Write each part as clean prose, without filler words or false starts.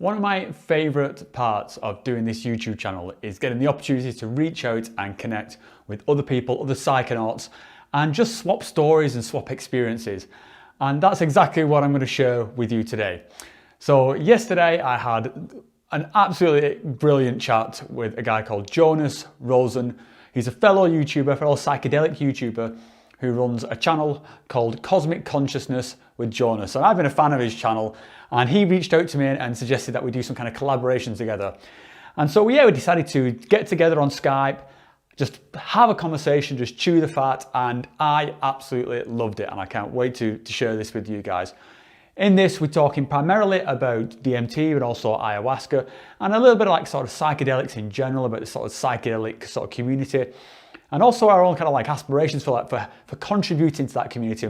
One of my favourite parts of doing this YouTube channel is getting the opportunity to reach out and connect with other people, other psychonauts, and just swap stories and swap experiences. And that's exactly what I'm going to share with you today. So yesterday I had an absolutely brilliant chat with a guy called Jonas Rosen. He's a fellow YouTuber, fellow psychedelic YouTuber who runs a channel called Cosmic Consciousness with Jonas. And I've been a fan of his channel, and he reached out to me and suggested that we do some kind of collaboration together. And so we decided to get together on Skype, just have a conversation, just chew the fat, and I absolutely loved it, and I can't wait to share this with you guys. In this, we're talking primarily about DMT, but also ayahuasca, and a little bit of like sort of psychedelics in general, about the sort of psychedelic sort of community, and also our own kind of like aspirations for contributing to that community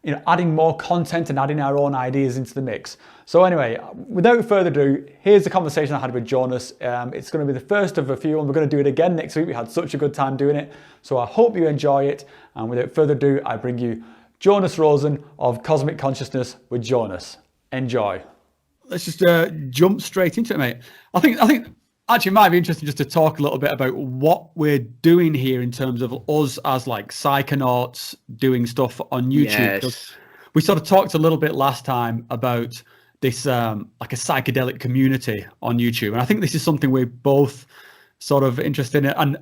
and adding more content and adding our own ideas into the mix. So anyway, without further ado, here's the conversation I had with Jonas. It's going to be the first of a few, and we're going to do it again next week. We had such a good time doing it, so I hope you enjoy it. And without further ado, I bring you Jonas Rosen of Cosmic Consciousness with Jonas. Enjoy. Let's just jump straight into it, mate. I think actually it might be interesting just to talk a little bit about what we're doing here in terms of us as like psychonauts doing stuff on YouTube. Yes. We sort of talked a little bit last time about this like a psychedelic community on YouTube, and I think this is something we're both sort of interested in. And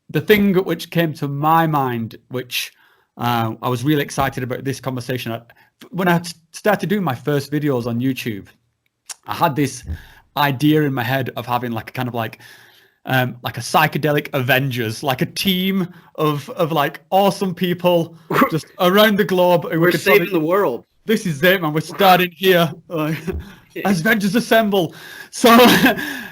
the thing which came to my mind, which I was really excited about this conversation, when I started doing my first videos on YouTube, I had this idea in my head of having like a kind of like a psychedelic Avengers, like a team of like awesome people just around the globe. We're saving the world. This is it, man. We're starting here. As Avengers assemble. So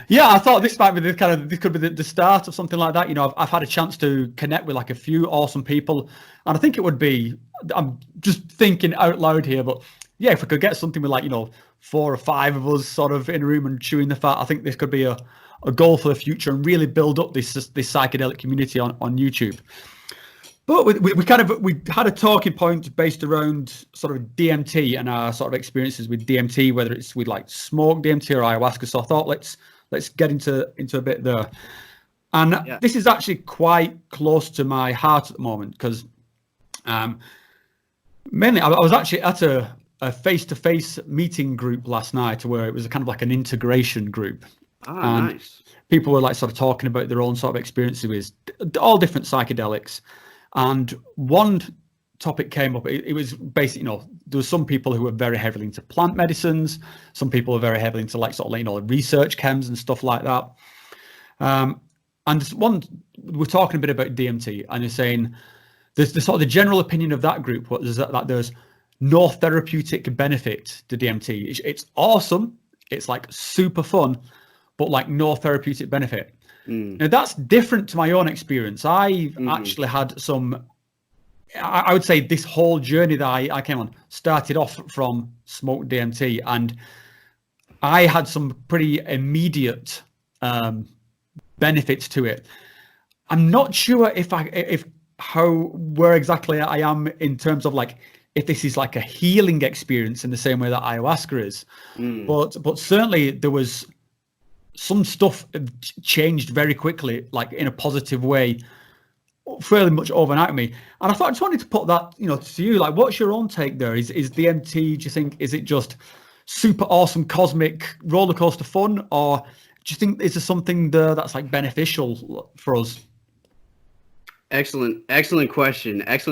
yeah, I thought this might be this could be the start of something like that. You know, I've had a chance to connect with like a few awesome people, and I think it would be, I'm just thinking out loud here, but yeah, if we could get something with like, 4 or 5 of us sort of in a room and chewing the fat, I think this could be a goal for the future and really build up this psychedelic community on YouTube. But we had a talking point based around sort of DMT and our sort of experiences with DMT, whether it's with like smoke DMT or ayahuasca. So I thought let's get into a bit there. And This is actually quite close to my heart at the moment, because mainly I was actually at a face-to-face meeting group last night where it was a kind of like an integration group. Nice. People were like sort of talking about their own sort of experiences with all different psychedelics. And one topic came up. It was basically, there were some people who were very heavily into plant medicines. Some people were very heavily into like sort of research chems and stuff like that. And this one, we're talking a bit about DMT, and you're saying there's the sort of the general opinion of that group was that there's no therapeutic benefit to DMT. It's awesome. It's like super fun, but like no therapeutic benefit. Now that's different to my own experience. I've actually had some, I would say this whole journey that I came on started off from smoked DMT, and I had some pretty immediate benefits to it. I'm not sure where exactly I am in terms of like, if this is like a healing experience in the same way that ayahuasca is, but certainly there was some stuff changed very quickly, like in a positive way, fairly much overnight with me. And I thought I just wanted to put that, to you, like, what's your own take there? Is DMT, do you think, is it just super awesome cosmic roller coaster fun, or do you think is there something there that's like beneficial for us? Excellent question. And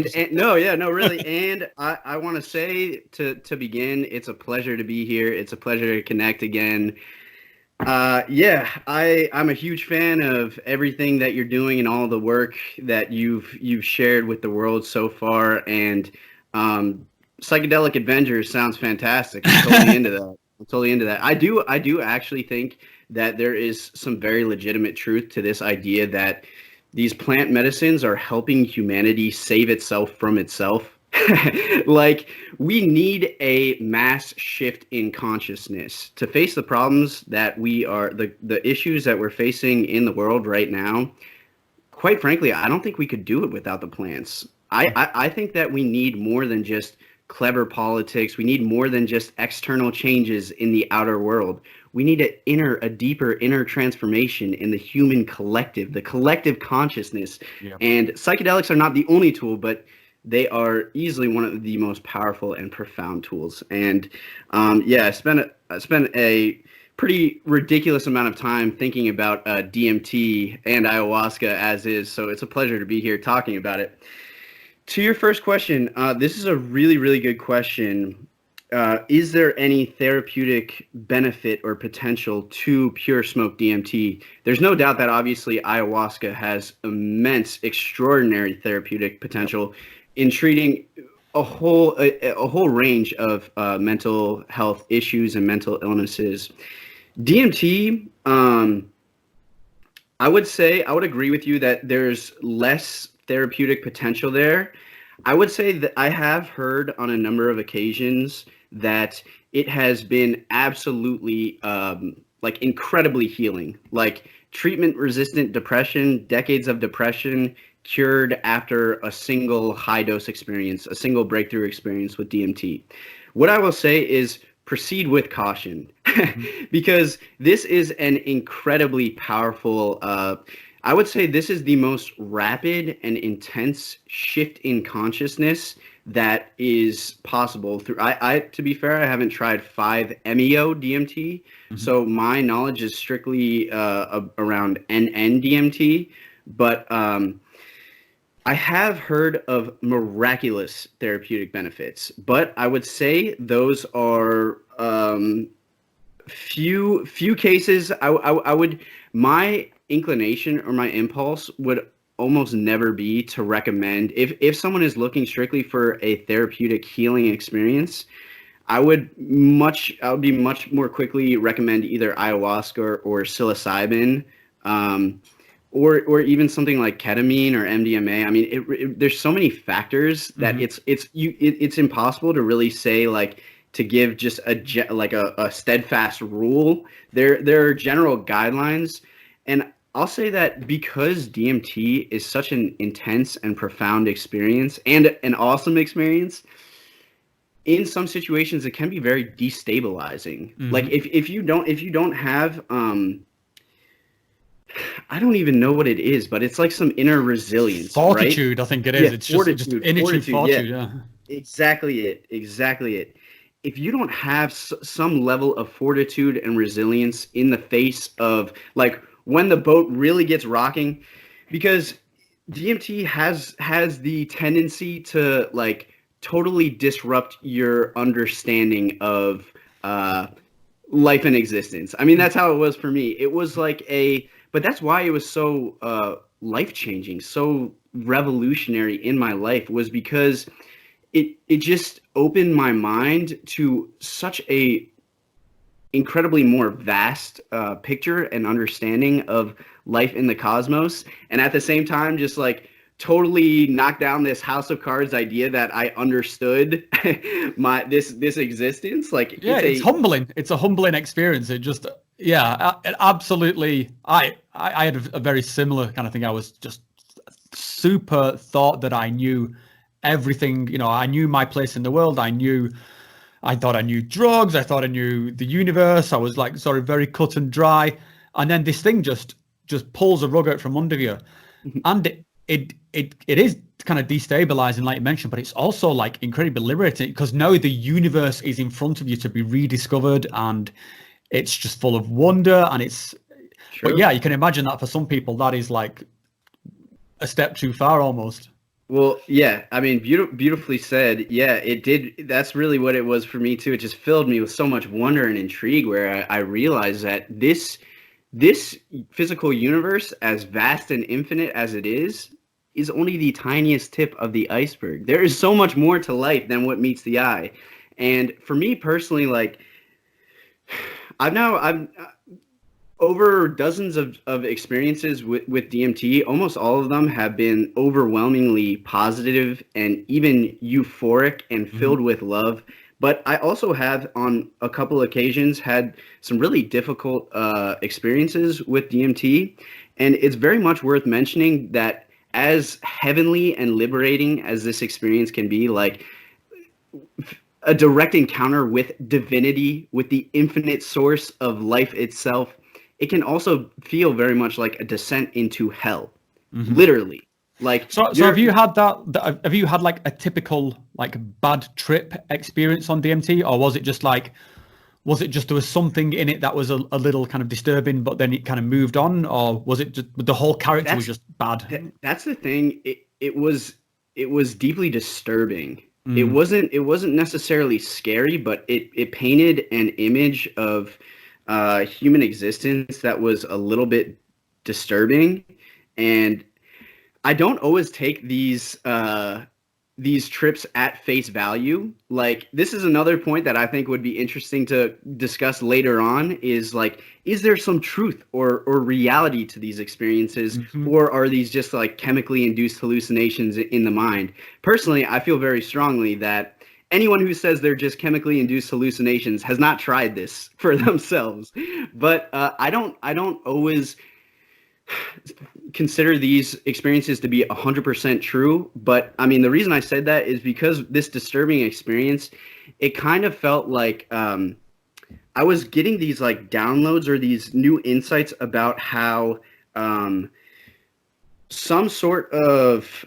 really. And I want to say to begin, it's a pleasure to be here. It's a pleasure to connect again. I'm a huge fan of everything that you're doing and all the work that you've shared with the world so far. And Psychedelic Avengers sounds fantastic. I'm totally into that. I do actually think that there is some very legitimate truth to this idea that these plant medicines are helping humanity save itself from itself. Like, we need a mass shift in consciousness to face the problems that the issues that we're facing in the world right now. Quite frankly, I don't think we could do it without the plants. I think that we need more than just clever politics. We need more than just external changes in the outer world. We need a deeper inner transformation in the human collective, the collective consciousness. Yeah. And psychedelics are not the only tool, but they are easily one of the most powerful and profound tools. And I spent a pretty ridiculous amount of time thinking about DMT and ayahuasca as is. So it's a pleasure to be here talking about it. To your first question, this is a really, really good question. Is there any therapeutic benefit or potential to pure smoke DMT? There's no doubt that obviously ayahuasca has immense, extraordinary therapeutic potential in treating a whole range of mental health issues and mental illnesses. DMT, I would agree with you that there's less therapeutic potential there. I would say that I have heard on a number of occasions that it has been absolutely like incredibly healing, like treatment-resistant depression, decades of depression cured after a single high-dose experience, a single breakthrough experience with DMT. What I will say is proceed with caution because this is an incredibly powerful, I would say this is the most rapid and intense shift in consciousness that is possible through, to be fair, I haven't tried 5-MeO DMT. So my knowledge is strictly around NN-DMT, but I have heard of miraculous therapeutic benefits, but I would say those are few cases. I would, my inclination or my impulse would almost never be to recommend, if someone is looking strictly for a therapeutic healing experience, I would be much more quickly recommend either ayahuasca or psilocybin, or even something like ketamine or MDMA. I mean, there's so many factors that it's impossible to really say, like, to give just a steadfast rule. There are general guidelines, and I'll say that because DMT is such an intense and profound experience and an awesome experience, in some situations it can be very destabilizing. Like if you don't have I don't even know what it is, but it's like some inner resilience, fortitude, right? I think it is. Yeah, it's fortitude, just inner fortitude. Yeah. Exactly it. If you don't have some level of fortitude and resilience in the face of, like, when the boat really gets rocking, because DMT has the tendency to, like, totally disrupt your understanding of life and existence. I mean, that's how it was for me. It was like but that's why it was so life-changing, so revolutionary in my life, was because it just opened my mind to such a incredibly more vast picture and understanding of life in the cosmos, and at the same time just like totally knocked down this house of cards idea that I understood this existence. Like, yeah, it's humbling. It's a humbling experience. It just, yeah, it absolutely. I had a very similar kind of thing. I was just super thought that I knew everything. You know, I knew my place in the world. I thought I knew drugs. I thought I knew the universe. I was like sort of very cut and dry. And then this thing just pulls a rug out from under you. And it is kind of destabilizing, like you mentioned, but it's also like incredibly liberating, because now the universe is in front of you to be rediscovered, and it's just full of wonder. And it's, True. But yeah, you can imagine that for some people that is like a step too far almost. Well, yeah, I mean, beautifully said. Yeah, it did. That's really what it was for me too. It just filled me with so much wonder and intrigue, where I realized that this physical universe, as vast and infinite as it is only the tiniest tip of the iceberg. There is so much more to life than what meets the eye. And for me personally, like, I've over dozens of experiences with DMT. Almost all of them have been overwhelmingly positive and even euphoric and filled with love. But I also have, on a couple of occasions, had some really difficult experiences with DMT. And it's very much worth mentioning that as heavenly and liberating as this experience can be, like, a direct encounter with divinity, with the infinite source of life itself, it can also feel very much like a descent into hell, literally. Like, so have you had that? Have you had like a typical like bad trip experience on DMT, or was it just there was something in it that was a little kind of disturbing, but then it kind of moved on, or was it just the whole character was just bad? That's the thing. It was deeply disturbing. It wasn't necessarily scary, but it painted an image of human existence that was a little bit disturbing. And I don't always take these trips at face value. Like, this is another point that I think would be interesting to discuss later on, is like, is there some truth or reality to these experiences, or are these just like chemically induced hallucinations in the mind? Personally, I feel very strongly that anyone who says they're just chemically induced hallucinations has not tried this for themselves. But I don't always consider these experiences to be 100% true. But I mean, the reason I said that is because this disturbing experience, it kind of felt like I was getting these like downloads or these new insights about how some sort of,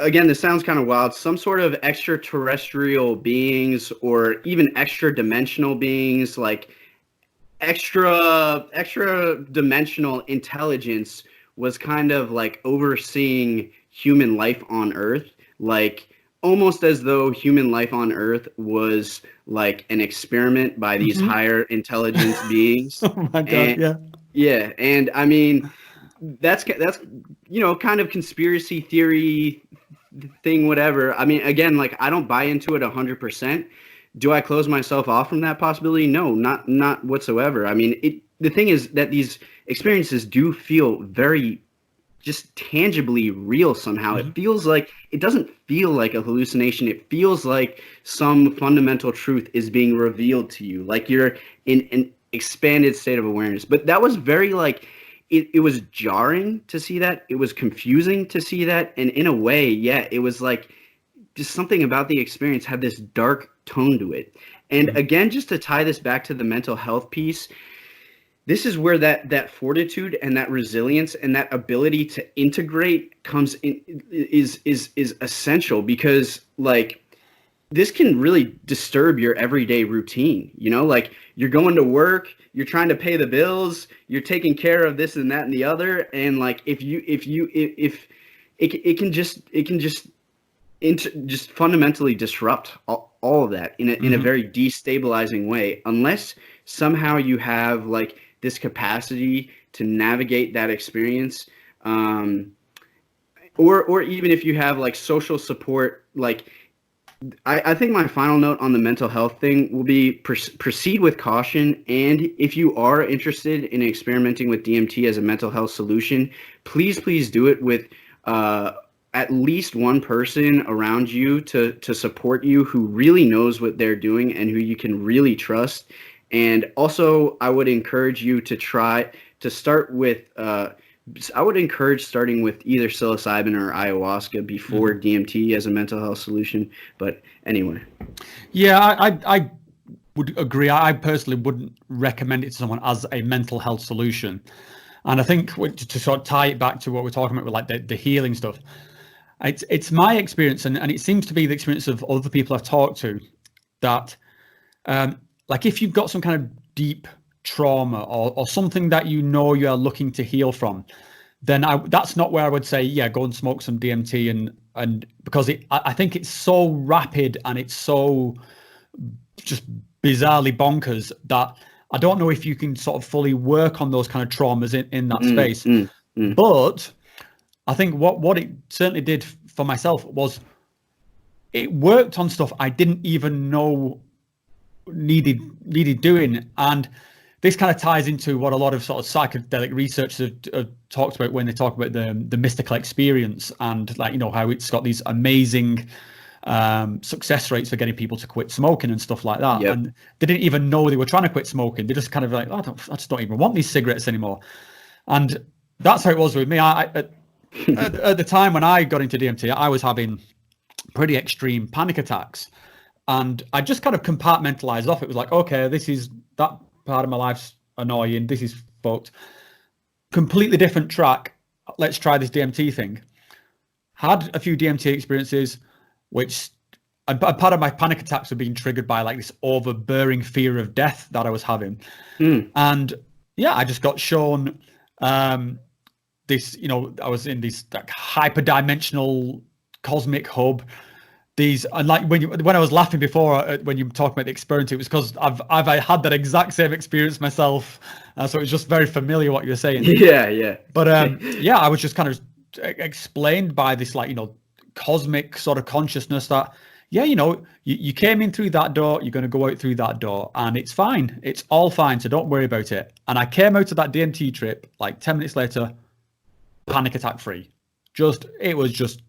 again, this sounds kind of wild, some sort of extraterrestrial beings, or even extra dimensional beings, like extra dimensional intelligence, was kind of like overseeing human life on Earth, like almost as though human life on Earth was like an experiment by these higher intelligence beings. Oh my God, yeah. And I mean, that's kind of conspiracy theory thing, whatever. I mean, again, like, I don't buy into it 100%. Do I close myself off from that possibility? No, not whatsoever. I mean, the thing is that these experiences do feel very just tangibly real somehow. It feels like, it doesn't feel like a hallucination. It feels like some fundamental truth is being revealed to you, like you're in an expanded state of awareness. But that was very like, it was jarring to see that. It was confusing to see that. And in a way, yeah, it was like, just something about the experience had this dark tone to it. And again, just to tie this back to the mental health piece, this is where that fortitude and that resilience and that ability to integrate comes in, is essential, because like, this can really disturb your everyday routine. You know, like, you're going to work, you're trying to pay the bills, you're taking care of this and that and the other, and like, if it can just fundamentally disrupt all of that in a very destabilizing way, unless somehow you have like this capacity to navigate that experience, or even if you have like social support. Like, I think my final note on the mental health thing will be proceed with caution. And if you are interested in experimenting with DMT as a mental health solution, please do it with at least one person around you to support you, who really knows what they're doing and who you can really trust. And also, I would encourage you to start with, I would encourage starting with either psilocybin or ayahuasca before DMT as a mental health solution. But anyway. Yeah, I would agree. I personally wouldn't recommend it to someone as a mental health solution. And I think to sort of tie it back to what we're talking about with like the healing stuff, it's my experience, and it seems to be the experience of other people I've talked to, that like, if you've got some kind of deep trauma or something that you know you are looking to heal from, then that's not where I would say, yeah, go and smoke some DMT, and because I think it's so rapid and it's so just bizarrely bonkers that I don't know if you can sort of fully work on those kind of traumas in that space. But I think what it certainly did for myself was it worked on stuff I didn't even know needed doing. And this kind of ties into what a lot of sort of psychedelic researchers have talked about when they talk about the mystical experience, and like, you know, how it's got these amazing success rates for getting people to quit smoking and stuff like that. Yep. And they didn't even know they were trying to quit smoking. They just kind of like, I just don't even want these cigarettes anymore. And that's how it was with me. At the time when I got into DMT, I was having pretty extreme panic attacks. and I just kind of compartmentalized off. It was like, okay, this is that part of my life's annoying. This is fucked. Completely different track. Let's try this DMT thing. Had a few DMT experiences, which and part of my panic attacks were being triggered by like this overbearing fear of death that I was having. And yeah, I just got shown this, I was in this like hyperdimensional cosmic hub. These, and like when I was laughing before when you were talking about the experience, it was because I've had that exact same experience myself, so it was just very familiar what you were saying. Yeah. But yeah, I was just kind of explained by this like cosmic sort of consciousness that you came in through that door, you're going to go out through that door, and it's fine, it's all fine, so don't worry about it. And I came out of that DMT trip like 10 minutes later, panic attack free. It was just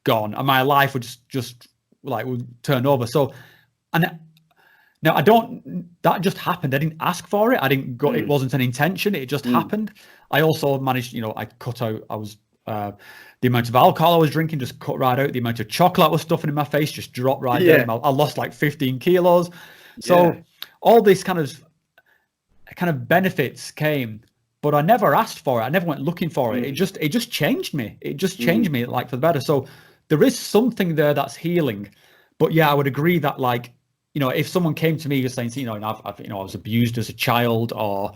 gone, and my life would just like would turn over. So, and now that just happened. I didn't ask for it. I didn't go. It wasn't an intention. It just happened. I also managed, I cut out. I was the amount of alcohol I was drinking just cut right out. The amount of chocolate I was stuffing in my face just dropped right down. I lost like 15 kilos. So all these kind of benefits came, but I never asked for it. I never went looking for it. It just changed me. It just changed me like for the better. So there is something there that's healing. But yeah, I would agree that like, if someone came to me just saying, I was abused as a child, or,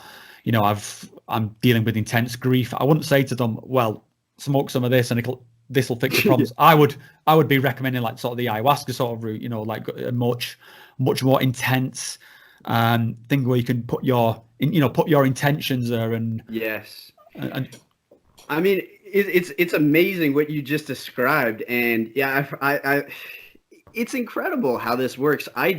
I'm dealing with intense grief, I wouldn't say to them, well, smoke some of this and this will fix your problems. I would be recommending like sort of the ayahuasca sort of route, like a much more intense thing where you can put your intentions there. And yes, and I mean it's amazing what you just described, and yeah, I it's incredible how this works. I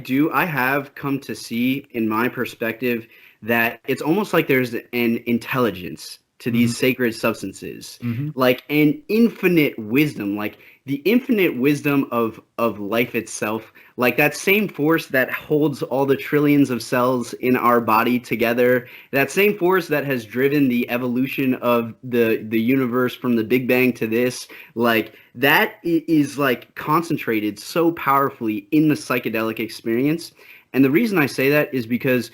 have come to see in my perspective that it's almost like there's an intelligence to these sacred substances, like an infinite wisdom, like the infinite wisdom of life itself, like that same force that holds all the trillions of cells in our body together, that same force that has driven the evolution of the universe from the Big Bang to this, like that is like concentrated so powerfully in the psychedelic experience. And the reason I say that is because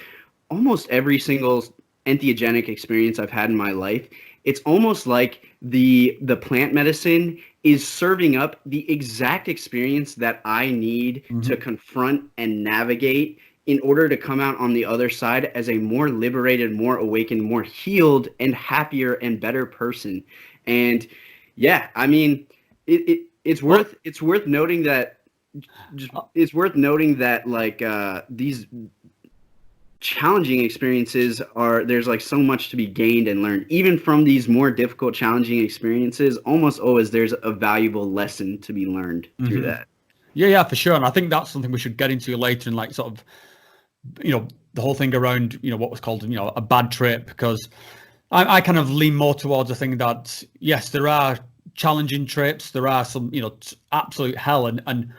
almost every single entheogenic experience I've had in my life, it's almost like the plant medicine is serving up the exact experience that I need to confront and navigate in order to come out on the other side as a more liberated, more awakened, more healed, and happier and better person. And yeah, I mean, it's worth noting that like these challenging experiences there's like so much to be gained and learned even from these more difficult, challenging experiences. Almost always there's a valuable lesson to be learned through that. Yeah, for sure. And I think that's something we should get into later, in like sort of the whole thing around what was called a bad trip, because I kind of lean more towards the thing that yes, there are challenging trips, there are some absolute hell, and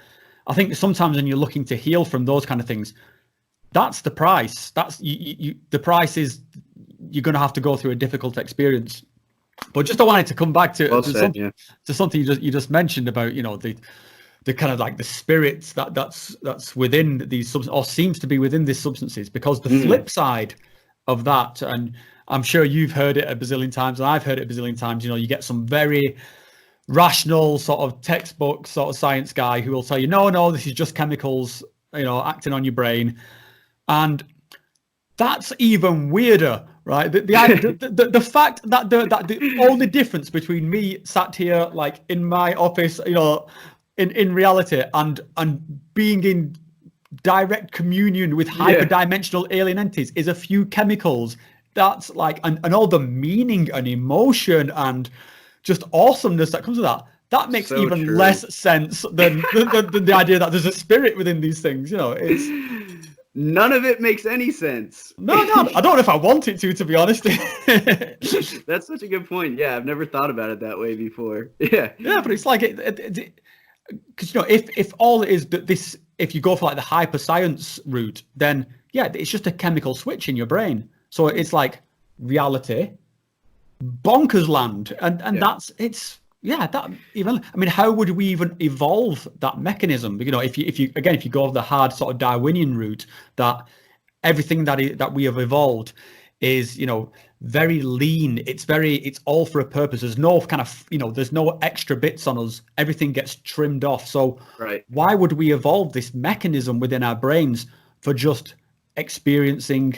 I think sometimes when you're looking to heal from those kind of things, that's the price. That's the price is you're going to have to go through a difficult experience. But just I wanted to come back to something you just mentioned about the kind of like the spirits that's within these substances, or seems to be within these substances, because the flip side of that, and I'm sure you've heard it a bazillion times, and I've heard it a bazillion times. You get some very rational sort of textbook sort of science guy who will tell you, no, this is just chemicals, acting on your brain. And that's even weirder, right? The fact that the only difference between me sat here like in my office, in reality, and being in direct communion with hyperdimensional alien entities is a few chemicals. That's like, and all the meaning and emotion and just awesomeness that comes with that. That makes so even true. Less sense than the idea that there's a spirit within these things. It's none of it makes any sense. No, I don't know if I want it to be honest. That's such a good point. Yeah, I've never thought about it that way before. Yeah, but it's like because if all it is that this, if you go for like the hyper science route, then yeah, it's just a chemical switch in your brain. So it's like reality, bonkers land, and that's it's Yeah, that even, I mean, how would we even evolve that mechanism? You know, if you again, if you go the hard sort of Darwinian route, that everything that we have evolved is, you know, very lean. It's all for a purpose. There's no kind of, you know, there's no extra bits on us. Everything gets trimmed off. So Right. why would we evolve this mechanism within our brains for just experiencing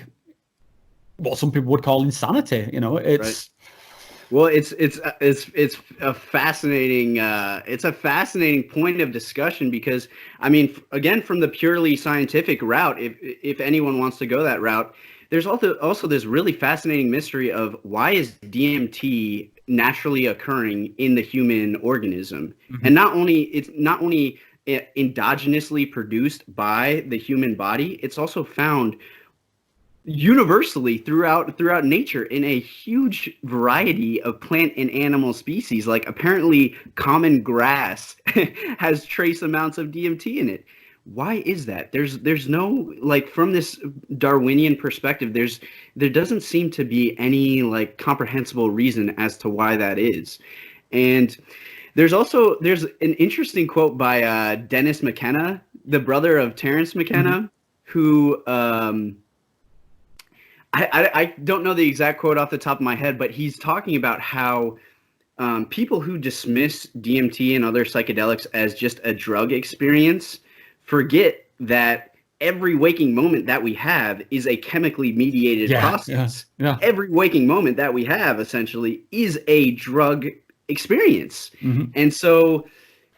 what some people would call insanity? You know, it's Right. Well, it's a fascinating point of discussion, because I mean, again, from the purely scientific route, if anyone wants to go that route, there's also this really fascinating mystery of why is DMT naturally occurring in the human organism, and not only endogenously produced by the human body, it's also found universally throughout nature in a huge variety of plant and animal species. Like, apparently common grass has trace amounts of DMT in it. Why is that? There's no, like, from this Darwinian perspective, there doesn't seem to be any like comprehensible reason as to why that is. And there's an interesting quote by Dennis McKenna, the brother of Terence McKenna, who I don't know the exact quote off the top of my head, but he's talking about how people who dismiss DMT and other psychedelics as just a drug experience forget that every waking moment that we have is a chemically mediated process. Yeah. Every waking moment that we have essentially is a drug experience. And so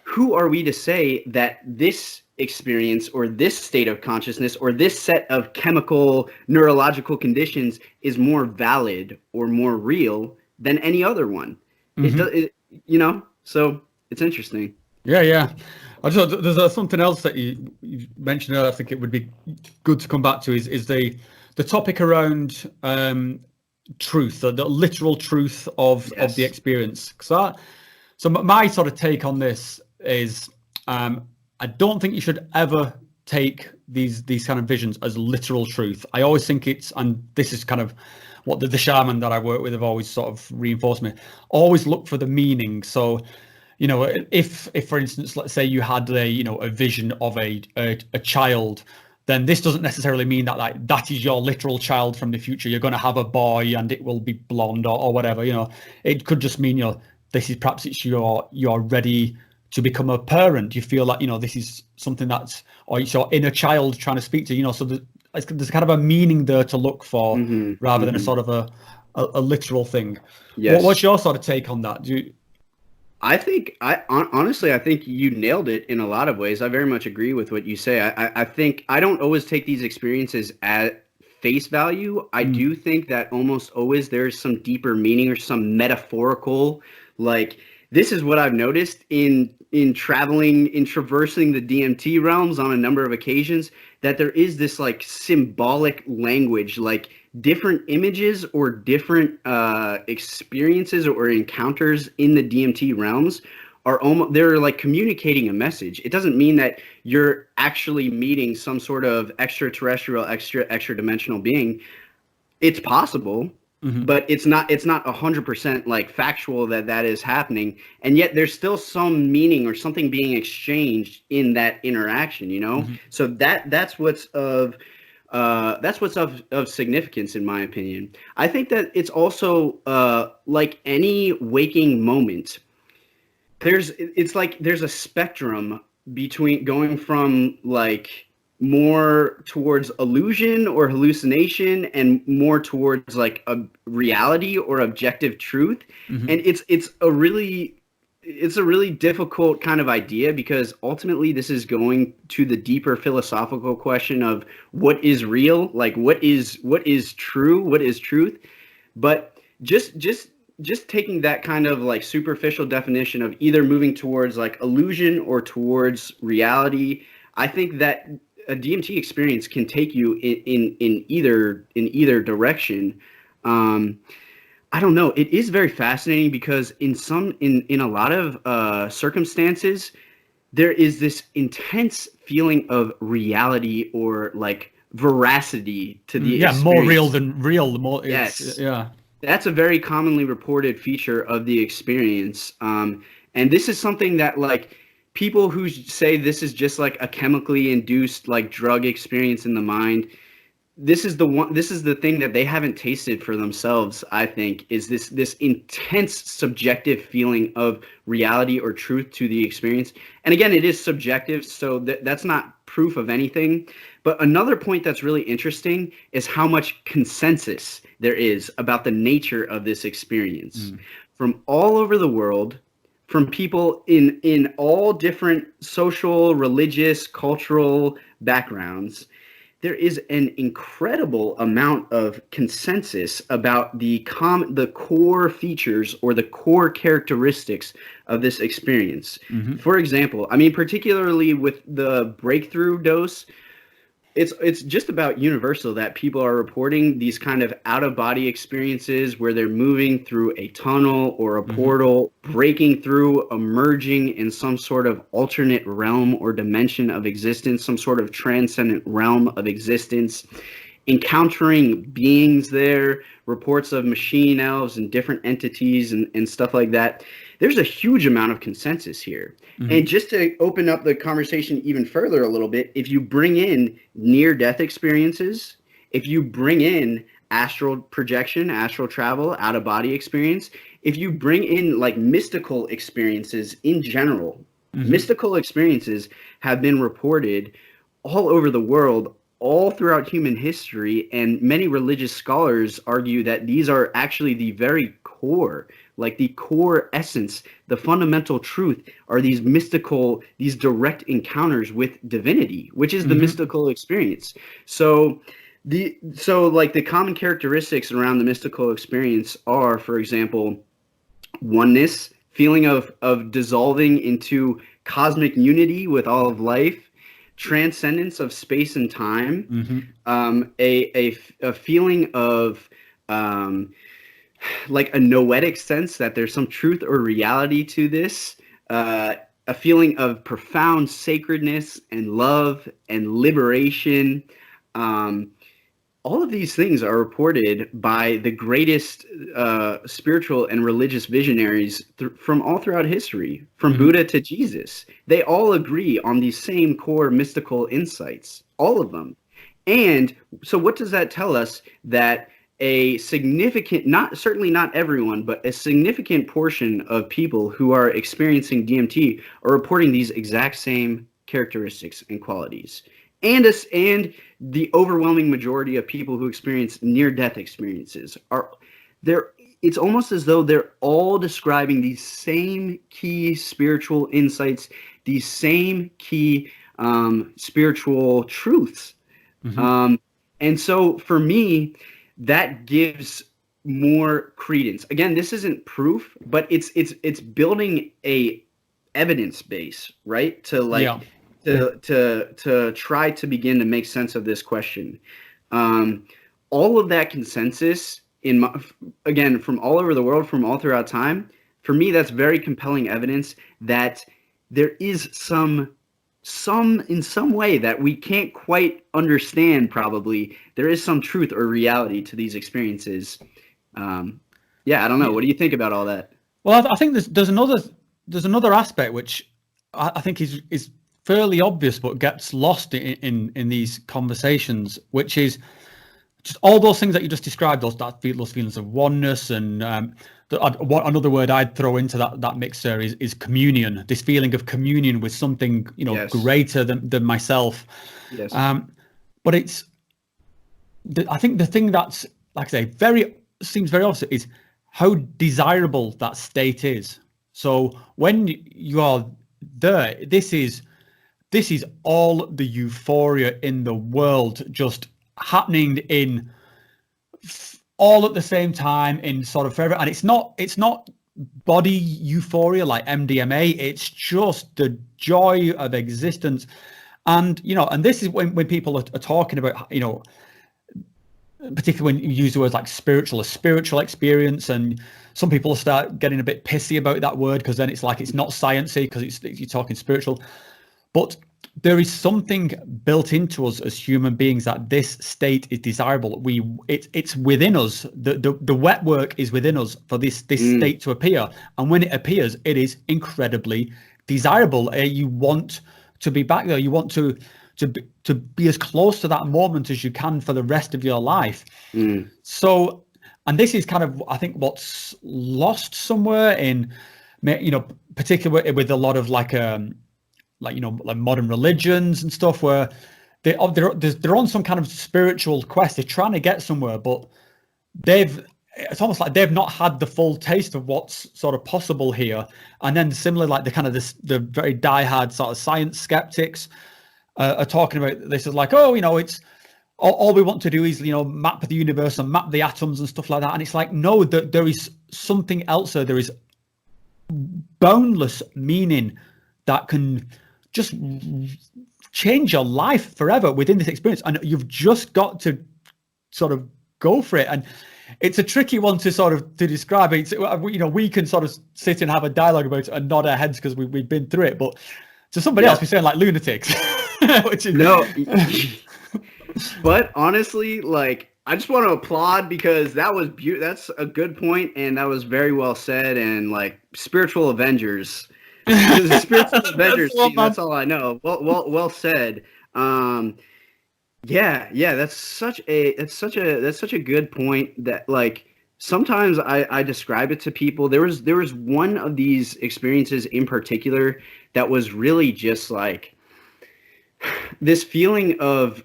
who are we to say that this experience or this state of consciousness or this set of chemical neurological conditions is more valid or more real than any other one? You know, so it's interesting. Yeah. There's something else that you mentioned earlier. I think it would be good to come back to is the topic around truth, the literal truth of the experience. So my sort of take on this is, I don't think you should ever take these kind of visions as literal truth. I always think and this is kind of what the shaman that I work with have always sort of reinforced me. Always look for the meaning. So, you know, if for instance, let's say you had a vision of a child, then this doesn't necessarily mean that that is your literal child from the future. You're going to have a boy and it will be blonde or whatever. You know, it could just mean, you know, this is perhaps you're ready to become a parent. You feel like, you know, this is something or it's your inner child trying to speak to you. You know, so there's kind of a meaning there to look for, rather than a sort of a literal thing. Yes. What's your sort of take on that? Honestly, I think you nailed it in a lot of ways. I very much agree with what you say. I think I don't always take these experiences at face value. I do think that almost always there's some deeper meaning or some metaphorical, like, this is what I've noticed in traversing the DMT realms on a number of occasions, that there is this like symbolic language, like different images or different experiences or encounters in the DMT realms they're like communicating a message. It doesn't mean that you're actually meeting some sort of extraterrestrial, extra dimensional being. It's possible. But it's not 100% like factual that is happening, and yet there's still some meaning or something being exchanged in that interaction, you know. So that's what's of significance, in my opinion. I think that it's also like any waking moment, there's a spectrum between going from like more towards illusion or hallucination and more towards like a reality or objective truth. And it's a really difficult kind of idea, because ultimately this is going to the deeper philosophical question of what is real, like what is true, what is truth. But just taking that kind of like superficial definition of either moving towards like illusion or towards reality, I think that a DMT experience can take you in either direction. I don't know. It is very fascinating because in a lot of circumstances, there is this intense feeling of reality or like veracity to the experience. More real than real. The more, yes, yeah. That's a very commonly reported feature of the experience. And this is something that like people who say this is just like a chemically induced like drug experience in the mind, this is the thing that they haven't tasted for themselves, I think, is this intense subjective feeling of reality or truth to the experience. And again, it is subjective, so that's not proof of anything. But another point that's really interesting is how much consensus there is about the nature of this experience. From all over the world, from people in all different social, religious, cultural backgrounds, there is an incredible amount of consensus about the core features or the core characteristics of this experience. For example, I mean, particularly with the breakthrough dose, it's just about universal that people are reporting these kind of out-of-body experiences where they're moving through a tunnel or a portal, breaking through, emerging in some sort of alternate realm or dimension of existence, some sort of transcendent realm of existence, encountering beings there, reports of machine elves and different entities and stuff like that. There's a huge amount of consensus here. And just to open up the conversation even further a little bit, if you bring in near-death experiences, if you bring in astral projection, astral travel, out-of-body experience, if you bring in like mystical experiences in general, mystical experiences have been reported all over the world, all throughout human history, and many religious scholars argue that these are actually the very core, like the core essence, the fundamental truth are these mystical, these direct encounters with divinity, which is the mystical experience. So like the common characteristics around the mystical experience are, for example, oneness, feeling of dissolving into cosmic unity with all of life, transcendence of space and time, a feeling of like a noetic sense that there's some truth or reality to this, a feeling of profound sacredness and love and liberation. All of these things are reported by the greatest spiritual and religious visionaries from all throughout history, from Buddha to Jesus. They all agree on these same core mystical insights, all of them. And so what does that tell us? That a significant, certainly not everyone, but a significant portion of people who are experiencing DMT are reporting these exact same characteristics and qualities. And the overwhelming majority of people who experience near-death experiences are there. It's almost as though they're all describing these same key spiritual insights, these same key spiritual truths. And so for me, that gives more credence. Again, this isn't proof, but it's building a evidence base, right? To like to try to begin to make sense of this question. All of that consensus again, from all over the world, from all throughout time, for me, that's very compelling evidence that there is some in some way that we can't quite understand, probably there is some truth or reality to these experiences. I don't know. What do you think about all that? Well, I think there's another aspect which I think is fairly obvious but gets lost in these conversations, which is just all those things that you just described, those feelings of oneness, and another word I'd throw into that mix there is communion. This feeling of communion with something greater than myself. Yes. But I think the thing that's, like I say, seems very obvious is how desirable that state is. So when you are there, this is all the euphoria in the world just happening in all at the same time in sort of forever. And it's not body euphoria like MDMA. It's just the joy of existence. And, and this is when people are talking about, particularly when you use the words like a spiritual experience, and some people start getting a bit pissy about that word because then it's like it's not sciencey because you're talking spiritual. But there is something built into us as human beings that this state is desirable. It's within us. The wet work is within us for this state to appear. And when it appears, it is incredibly desirable. You want to be back there. You want to be as close to that moment as you can for the rest of your life. So, and this is kind of, I think, what's lost somewhere in, particularly with a lot of like modern religions and stuff, where they're on some kind of spiritual quest. They're trying to get somewhere, but it's almost like they've not had the full taste of what's sort of possible here. And then similarly, like the very diehard sort of science skeptics are talking about this as like, it's all we want to do is, map the universe and map the atoms and stuff like that. And it's like, no, there is something else there. There is boundless meaning that can just change your life forever within this experience. And you've just got to sort of go for it. And it's a tricky one to describe. We can sort of sit and have a dialogue about it and nod our heads because we've been through it. But to somebody else, we sound like lunatics. Which is... No. But honestly, like, I just want to applaud because that's a good point, and that was very well said. And like spiritual Avengers, spiritual Avengers team, that's all I know. Well said. Yeah, that's such a good point. That like sometimes I describe it to people. There was one of these experiences in particular that was really just like this feeling of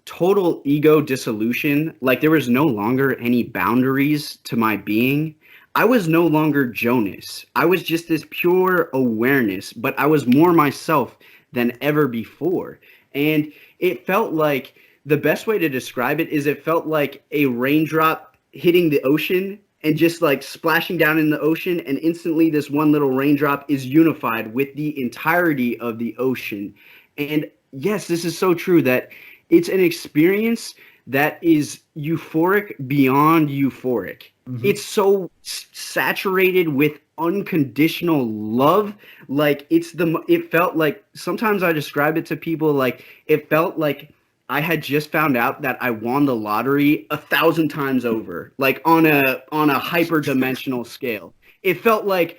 total ego dissolution. Like there was no longer any boundaries to my being. I was no longer Jonas. I was just this pure awareness, but I was more myself than ever before. And it felt like, the best way to describe it is, it felt like a raindrop hitting the ocean and just like splashing down in the ocean, and instantly this one little raindrop is unified with the entirety of the ocean. And yes, this is so true, that it's an experience that is euphoric beyond euphoric. Mm-hmm. It's so saturated with unconditional love. Like it felt like, sometimes I describe it to people like, it felt like I had just found out that I won the lottery 1,000 times over, like on a hyper-dimensional scale. It felt like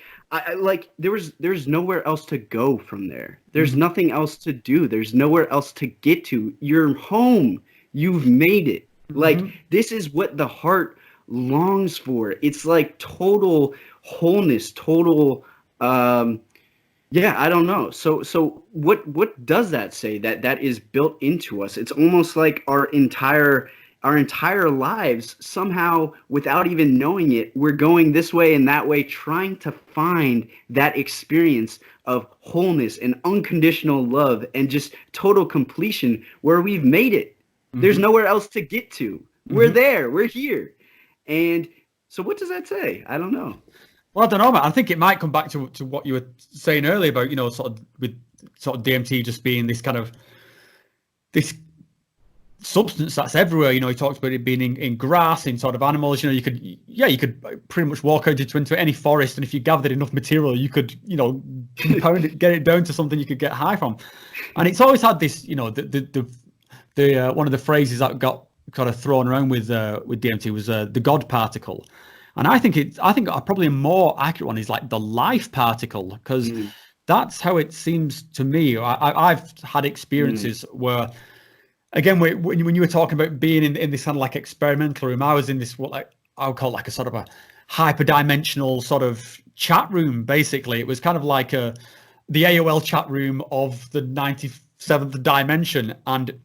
there's nowhere else to go from there. There's nothing else to do. There's nowhere else to get to. You're home. You've made it. Like this is what the heart longs for. It's like total wholeness, total I don't know. So what does that say? That is built into us. It's almost like our entire lives, somehow, without even knowing it, we're going this way and that way, trying to find that experience of wholeness and unconditional love and just total completion, where we've made it. There's nowhere else to get to. We're there. We're here. And so what does that say? I don't know. Well, I don't know, man. I think it might come back to what you were saying earlier about, with DMT just being this kind of this substance that's everywhere. He talks about it being in grass, in sort of animals. You could pretty much walk out into any forest, and if you gathered enough material, you could, compound it, get it down to something you could get high from. And it's always had this, the one of the phrases that got kind of thrown around with DMT was the God particle. And I think probably a more accurate one is like the life particle, because that's how it seems to me. I've had experiences where, again, when you were talking about being in this kind of like experimental room, I was in this, what I would call like a sort of a hyperdimensional sort of chat room. Basically, it was kind of like the AOL chat room of the 97th dimension, and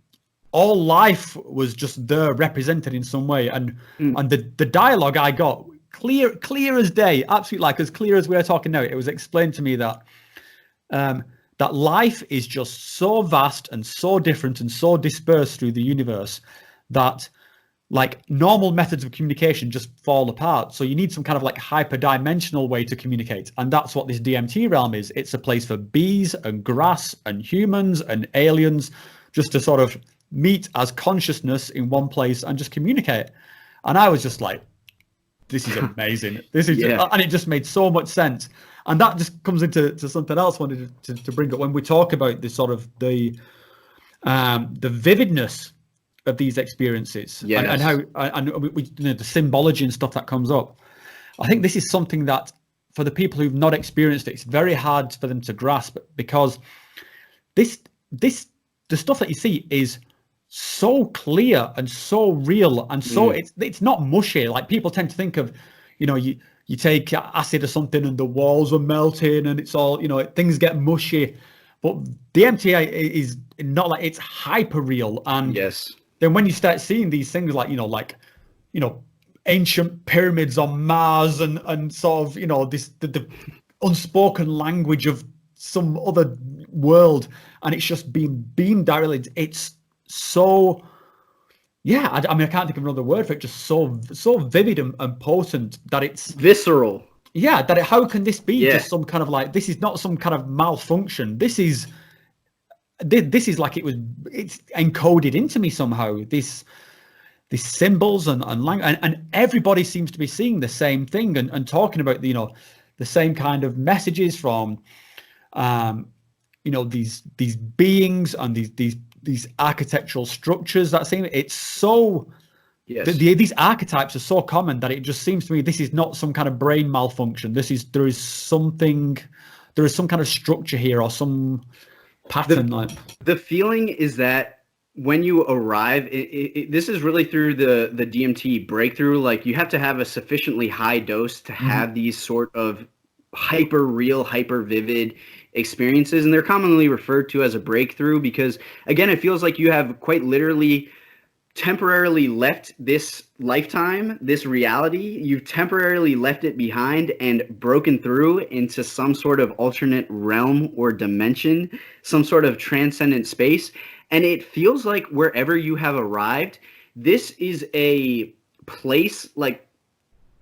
all life was just there, represented in some way. And the dialogue I got, clear as day, absolutely, like as clear as we're talking now, it was explained to me that that life is just so vast and so different and so dispersed through the universe that like normal methods of communication just fall apart. So you need some kind of like hyperdimensional way to communicate. And that's what this DMT realm is. It's a place for bees and grass and humans and aliens just to sort of meet as consciousness in one place and just communicate. And I was just like, this is amazing. This is and it just made so much sense. And that just comes into something else I wanted to bring up when we talk about the sort of the vividness of these experiences, Yes. and how the symbology and stuff that comes up. I think this is something that for the people who've not experienced it, it's very hard for them to grasp, because the stuff that you see is so clear and so real, and so it's not mushy. Like people tend to think of, you take acid or something and the walls are melting and it's all, things get mushy. But DMT is not like, it's hyper real. And yes. Then when you start seeing these things like, ancient pyramids on Mars and sort of, the unspoken language of some other world, and it's just being beamed directly. It's so, I can't think of another word for it. Just so vivid and potent that it's visceral. Yeah, how can this be just some kind of like, this is not some kind of malfunction. This is like it's encoded into me somehow. These symbols and language, and everybody seems to be seeing the same thing and talking about the same kind of messages from these beings and these architectural structures that seem, it's so these archetypes are so common that it just seems to me this is not some kind of brain malfunction. There is some kind of structure here or some pattern. The feeling is that when you arrive, this is really through the DMT breakthrough. Like, you have to have a sufficiently high dose to have these sort of hyper real, hyper vivid experiences, and they're commonly referred to as a breakthrough because, again, it feels like you have quite literally temporarily left this lifetime, this reality. You've temporarily left it behind and broken through into some sort of alternate realm or dimension, some sort of transcendent space. And it feels like wherever you have arrived, this is a place, like,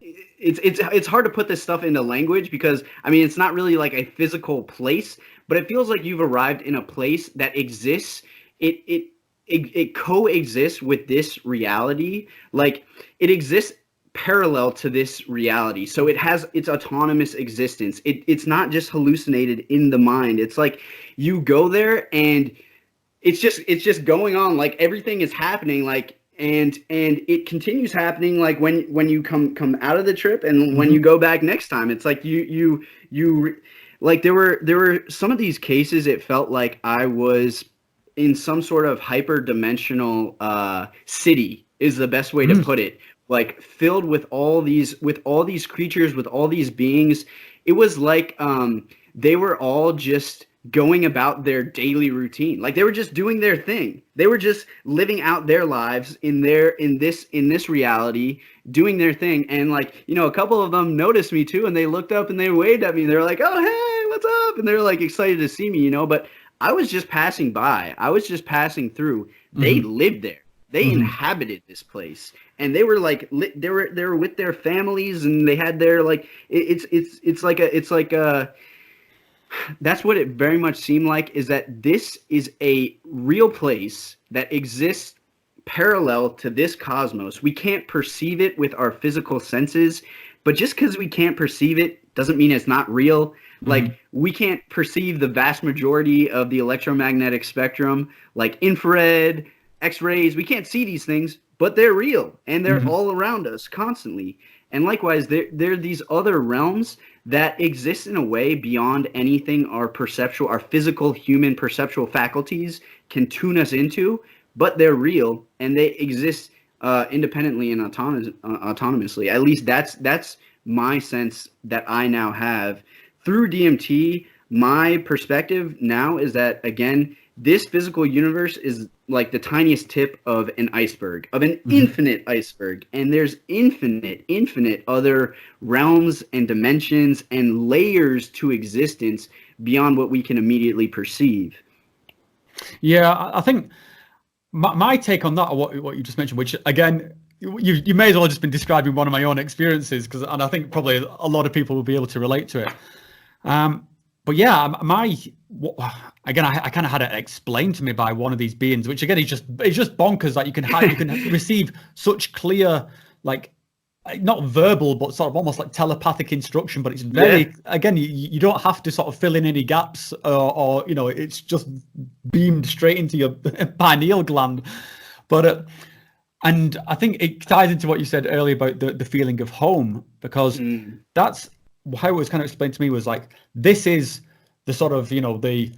it's hard to put this stuff into language because, it's not really like a physical place, but it feels like you've arrived in a place that exists. It coexists with this reality. Like, it exists parallel to this reality. So it has its autonomous existence. It's not just hallucinated in the mind. It's like you go there and it's just going on, like everything is happening, like, and it continues happening, like when you come out of the trip and when you go back next time. It's like you like there were some of these cases, it felt like I was in some sort of hyper-dimensional city is the best way to put it, like filled with all these creatures, with all these beings. It was like they were all just going about their daily routine. Like, they were just doing their thing. They were just living out their lives in this reality, doing their thing. And like, a couple of them noticed me too, and they looked up and they waved at me. They're like, "Oh, hey, what's up?" And they're like excited to see me, but I was just passing by. I was just passing through. They lived there. They inhabited this place, and they were like, they were with their families, and they had their like. It's like a. That's what it very much seemed like. Is that this is a real place that exists parallel to this cosmos. We can't perceive it with our physical senses, but just because we can't perceive it doesn't mean it's not real. Like, we can't perceive the vast majority of the electromagnetic spectrum, like infrared, X-rays. We can't see these things, but they're real, and they're all around us constantly. And likewise, there are these other realms that exist in a way beyond anything our physical human perceptual faculties can tune us into, but they're real, and they exist independently and autonomously. At least that's my sense that I now have. Through DMT, my perspective now is that, again, this physical universe is like the tiniest tip of an iceberg, of an infinite iceberg. And there's infinite other realms and dimensions and layers to existence beyond what we can immediately perceive. Yeah, I think my take on that, or what you just mentioned, which, again, you may as well have just been describing one of my own experiences, and I think probably a lot of people will be able to relate to it. But yeah, again, I kind of had it explained to me by one of these beings, which again is just bonkers that you can receive such clear, like, not verbal, but sort of almost like telepathic instruction. But it's very, again, you don't have to sort of fill in any gaps, or you know, it's just beamed straight into your pineal gland. But and I think it ties into what you said earlier about the feeling of home, because that's how it was kind of explained to me, was like, this is the sort of, you know, the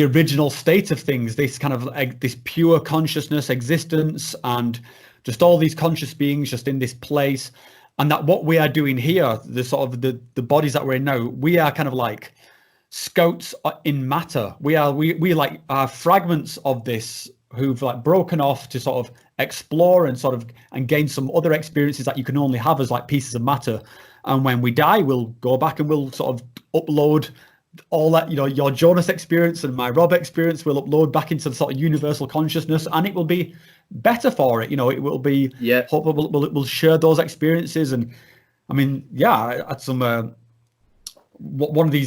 original state of things, this kind of this pure consciousness existence, and just all these conscious beings just in this place. And that what we are doing here, the sort of the bodies that we're in now, we are kind of like scouts in matter. We like are fragments of this who've like broken off to sort of explore and sort of and gain some other experiences that you can only have as like pieces of matter. And when we die, we'll go back and we'll sort of upload all that, you know, your Jonas experience and my Rob experience will upload back into the sort of universal consciousness, and it will be better for it. You know, it will be, hopefully we'll share those experiences. And I mean, yeah, I had some one of the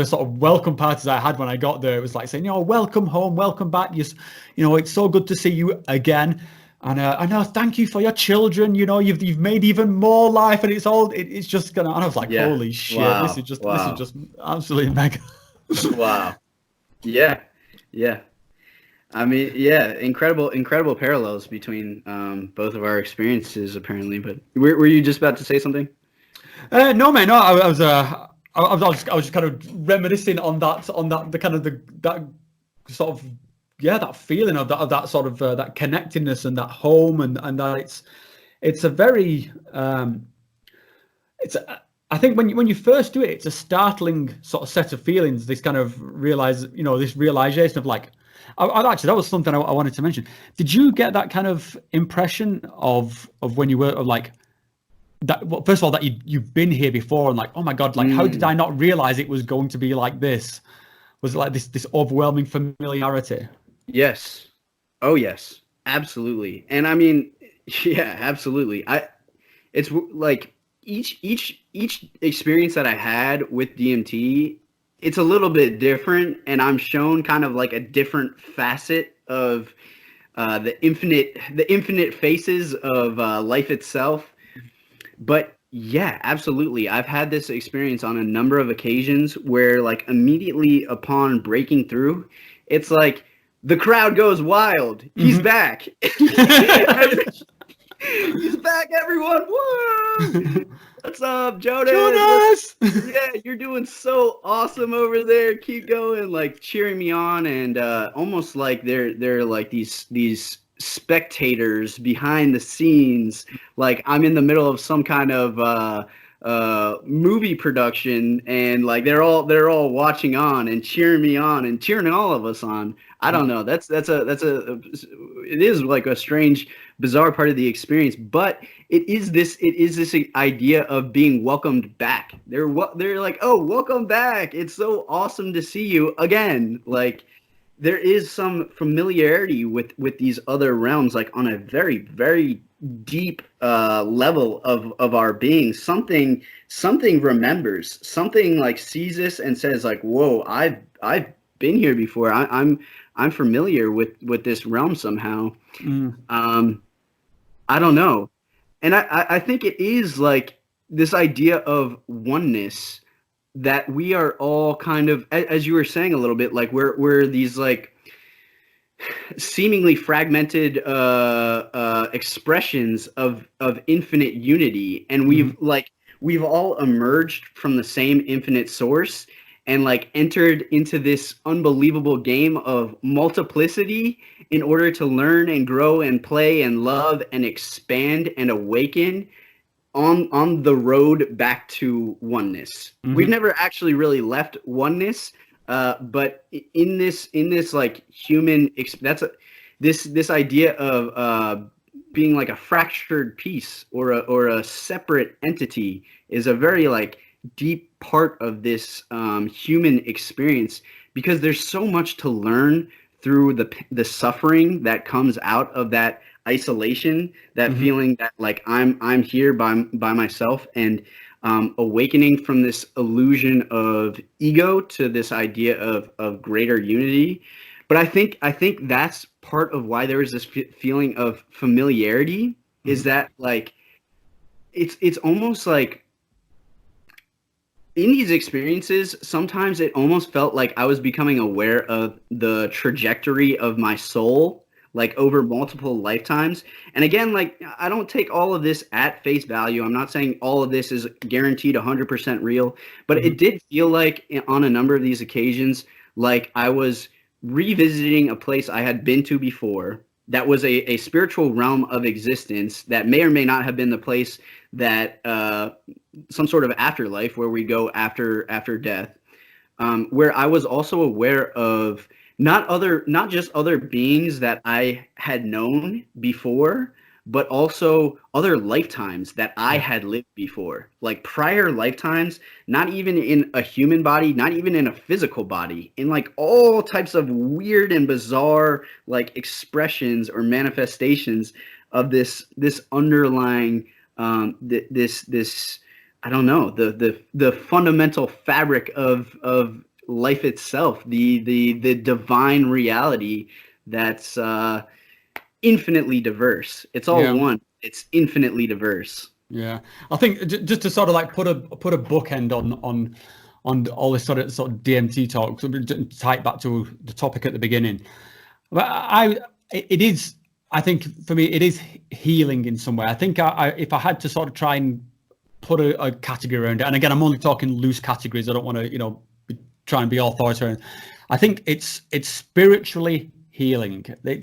sort of welcome parties I had when I got there, it was like saying, you know, welcome home, welcome back. You know, it's so good to see you again. And I know, thank you for your children. You know, you've made even more life, and it's just gonna. And I was like, holy shit, wow. this is just absolutely mega. Wow. Yeah. I mean, yeah, incredible parallels between both of our experiences, apparently. But were you just about to say something? No, man, no. I was just kind of reminiscing on that that sort of, yeah, that feeling of that sort of that connectedness and that home, and that it's a very I think when you first do it, it's a startling sort of set of feelings. This kind of this realization of like, actually, that was something I wanted to mention. Did you get that kind of impression of when you were like that? Well, first of all, that you've been here before, and like, oh my God, like how did I not realize it was going to be like this? Was it like this overwhelming familiarity? Yes. Oh yes, absolutely. And I mean, yeah, absolutely. It's like each experience that I had with DMT, it's a little bit different, and I'm shown kind of like a different facet of the infinite faces of life itself. But yeah, absolutely. I've had this experience on a number of occasions where, like, immediately upon breaking through, it's like the crowd goes wild. He's back. He's back, everyone. Whoa! What's up, Jonas? Yeah, you're doing so awesome over there. Keep going, like cheering me on, and almost like they're like these spectators behind the scenes. Like I'm in the middle of some kind of movie production, and like they're all watching on and cheering me on and cheering all of us on. I don't know. It is like a strange, bizarre part of the experience, but it is this idea of being welcomed back. They're like, oh, welcome back. It's so awesome to see you again. Like there is some familiarity with these other realms, like on a very, very deep level of our being. Something remembers, something like sees this and says like, whoa, I've been here before. I'm familiar with this realm somehow. I don't know. And I think it is like this idea of oneness, that we are all kind of, as you were saying a little bit, like we're these like seemingly fragmented expressions of infinite unity, and we've all emerged from the same infinite source and like entered into this unbelievable game of multiplicity in order to learn and grow and play and love and expand and awaken on the road back to oneness. We've never actually really left oneness, but in this like human this idea of being like a fractured piece or a separate entity is a very like deep part of this human experience, because there's so much to learn through the suffering that comes out of that isolation, that feeling that like I'm here by myself, and awakening from this illusion of ego to this idea of greater unity. But I think that's part of why there is this feeling of familiarity, is that like it's almost like in these experiences, sometimes it almost felt like I was becoming aware of the trajectory of my soul, like over multiple lifetimes. And again, like I don't take all of this at face value. I'm not saying all of this is guaranteed 100% real, but it did feel like on a number of these occasions, like I was revisiting a place I had been to before that was a spiritual realm of existence that may or may not have been the place that some sort of afterlife where we go after death, where I was also aware of not just other beings that I had known before, but also other lifetimes that I had lived before, like prior lifetimes, not even in a human body, not even in a physical body, in like all types of weird and bizarre like expressions or manifestations of this underlying this I don't know, the fundamental fabric of life itself, the divine reality that's infinitely diverse. It's all one. It's infinitely diverse. Yeah, I think just to sort of like put a bookend on all this sort of DMT talk, to tie it back to the topic at the beginning. But I think for me it is healing in some way. I think if I had to sort of try and put a category around it, and again I'm only talking loose categories. I don't want to try and be authoritarian. I think it's spiritually healing. There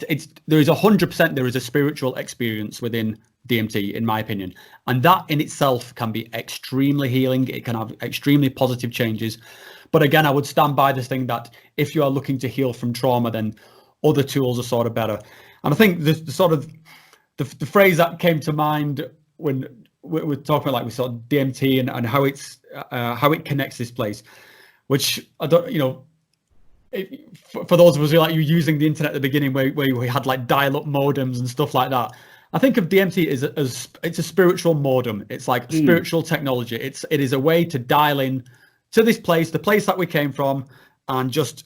is 100%. There is a spiritual experience within DMT, in my opinion, and that in itself can be extremely healing. It can have extremely positive changes. But again, I would stand by this thing that if you are looking to heal from trauma, then other tools are sort of better. And I think the sort of the phrase that came to mind when we're talking about like we sort of DMT and how it connects this place, which I don't for those of us who like you using the internet at the beginning where we had like dial-up modems and stuff like that. I think of DMT as it's a spiritual modem. It's like spiritual technology. It is a way to dial in to this place, the place that we came from, and just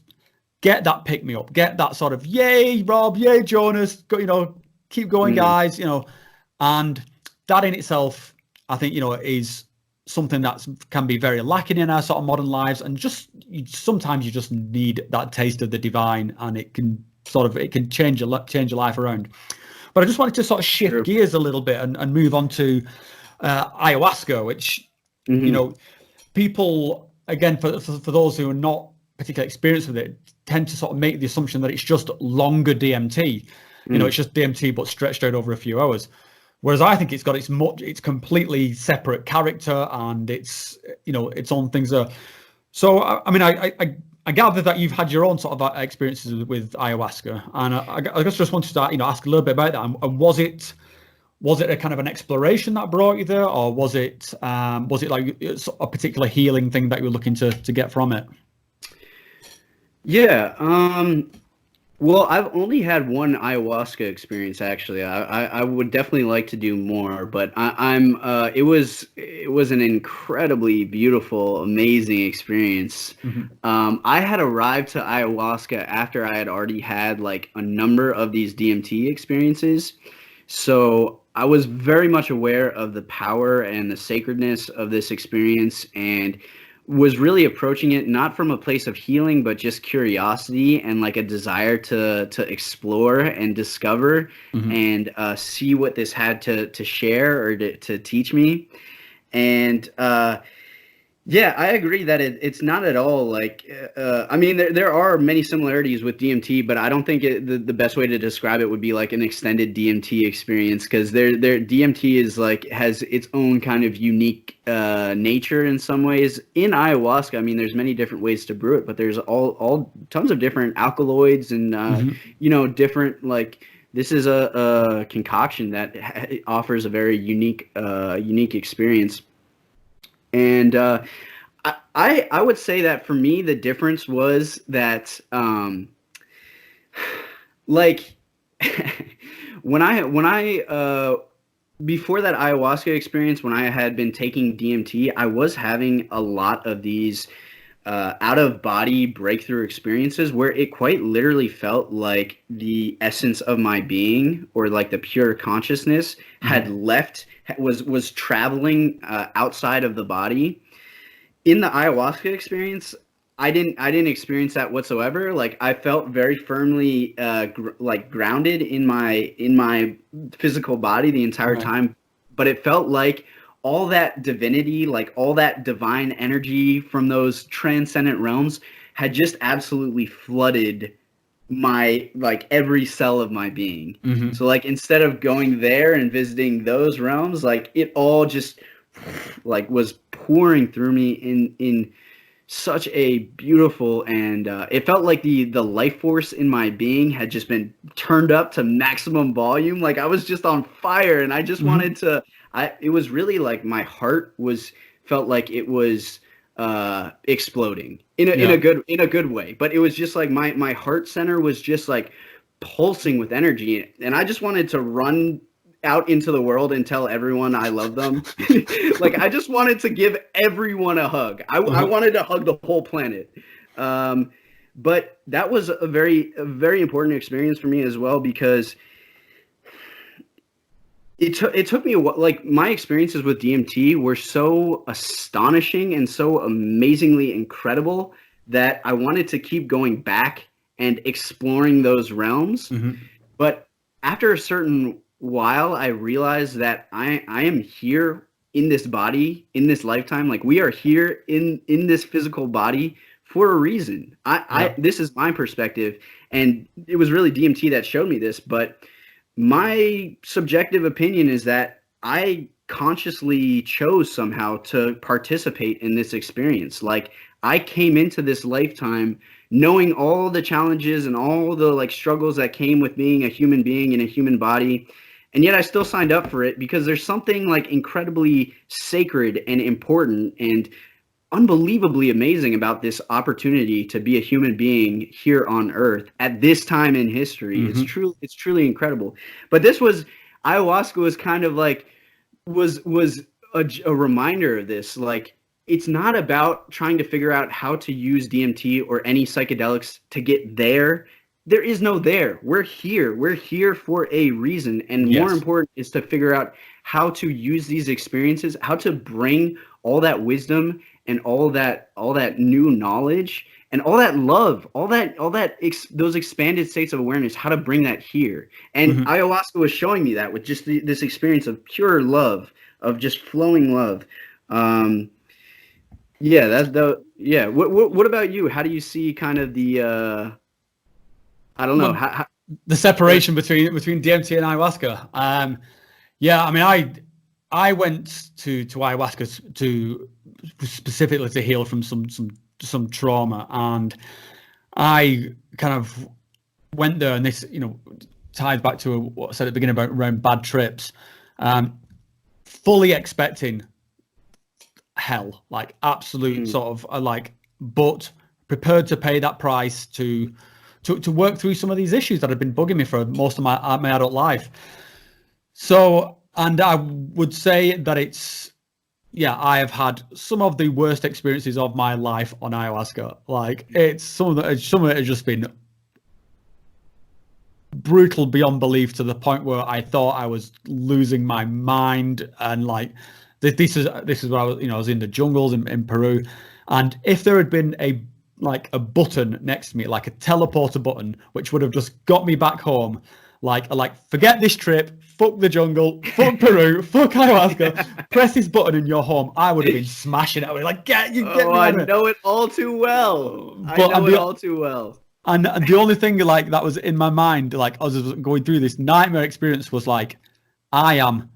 get that pick me up, get that sort of yay Rob, yay Jonas, keep going guys, and that in itself, I think is something that can be very lacking in our sort of modern lives, and sometimes you just need that taste of the divine, and it can change your life around. But I just wanted to sort of shift gears a little bit and move on to ayahuasca, which people, again, for those who are not particularly experienced with it, tend to sort of make the assumption that it's just longer DMT. It's just DMT but stretched out over a few hours. Whereas I think it's got its completely separate character and its own things there. So I mean, I gather that you've had your own sort of experiences with ayahuasca, and I just wanted to ask a little bit about that. And was it a kind of an exploration that brought you there, or was it like a particular healing thing that you were looking to get from it? Yeah. Well, I've only had one ayahuasca experience actually. I would definitely like to do more, but it was an incredibly beautiful, amazing experience. I had arrived to ayahuasca after I had already had like a number of these DMT experiences. So I was very much aware of the power and the sacredness of this experience, and was really approaching it not from a place of healing, but just curiosity and like a desire to explore and discover and see what this had to share or to teach me. And yeah, I agree that it's not at all like I mean there are many similarities with DMT, but I don't think the best way to describe it would be like an extended DMT experience, because their DMT is like has its own kind of unique nature in some ways. In ayahuasca, I mean, there's many different ways to brew it, but there's all tons of different alkaloids and different, like, this is a concoction that offers a very unique experience. And I would say that for me, the difference was that like when I before that ayahuasca experience, when I had been taking DMT, I was having a lot of these out of body breakthrough experiences where it quite literally felt like the essence of my being, or like the pure consciousness, had left, was traveling outside of the body. In the ayahuasca experience, I didn't experience that whatsoever. Like, I felt very firmly grounded in my physical body the entire time, but it felt like all that divinity, like all that divine energy from those transcendent realms, had just absolutely flooded my, like, every cell of my being. So, like, instead of going there and visiting those realms, like, it all just like was pouring through me in such a beautiful, and it felt like the life force in my being had just been turned up to maximum volume. Like, I was just on fire, and I just wanted to. It was really like my heart felt like it was exploding in a good way. But it was just like my heart center was just like pulsing with energy, and I just wanted to run out into the world and tell everyone I love them. Like, I just wanted to give everyone a hug. I wanted to hug the whole planet. But that was a very important experience for me as well, because it took me a while. Like, my experiences with DMT were so astonishing and so amazingly incredible that I wanted to keep going back and exploring those realms. But after a certain while, I realized that I am here in this body, in this lifetime. Like, we are here in this physical body for a reason. This is my perspective, and it was really DMT that showed me this. But my subjective opinion is that I consciously chose somehow to participate in this experience. Like, I came into this lifetime knowing all the challenges and all the, like, struggles that came with being a human being in a human body. And yet I still signed up for it because there's something, like, incredibly sacred and important and unbelievably amazing about this opportunity to be a human being here on Earth at this time in history. It's truly incredible. But ayahuasca was kind of like, was a reminder of this. Like, it's not about trying to figure out how to use DMT or any psychedelics to get there. There is no there. We're here. We're here for a reason. And more important is to figure out how to use these experiences, how to bring all that wisdom and all that new knowledge and all that love, those expanded states of awareness, how to bring that here. And ayahuasca was showing me that with just this experience of pure love, of just flowing love. What about you? How do you see kind of the I don't know. How, the separation between DMT and ayahuasca. I mean, I went to ayahuasca to specifically to heal from some trauma, and I kind of went there, and this, ties back to what I said at the beginning about around bad trips, fully expecting hell, like absolute sort of but prepared to pay that price to work through some of these issues that have been bugging me for most of my adult life. So, and I would say that I have had some of the worst experiences of my life on ayahuasca. Like, some of it has just been brutal beyond belief, to the point where I thought I was losing my mind. And like, this is where I was, I was in the jungles in Peru, and if there had been a button next to me, like a teleporter button, which would have just got me back home, like forget this trip, fuck the jungle, fuck Peru, fuck ayahuasca, press this button and you're home, I would have been smashing it. I would like, get me I know it all too well. All too well. And the only thing like that was in my mind, like, as I was going through this nightmare experience, was like, I am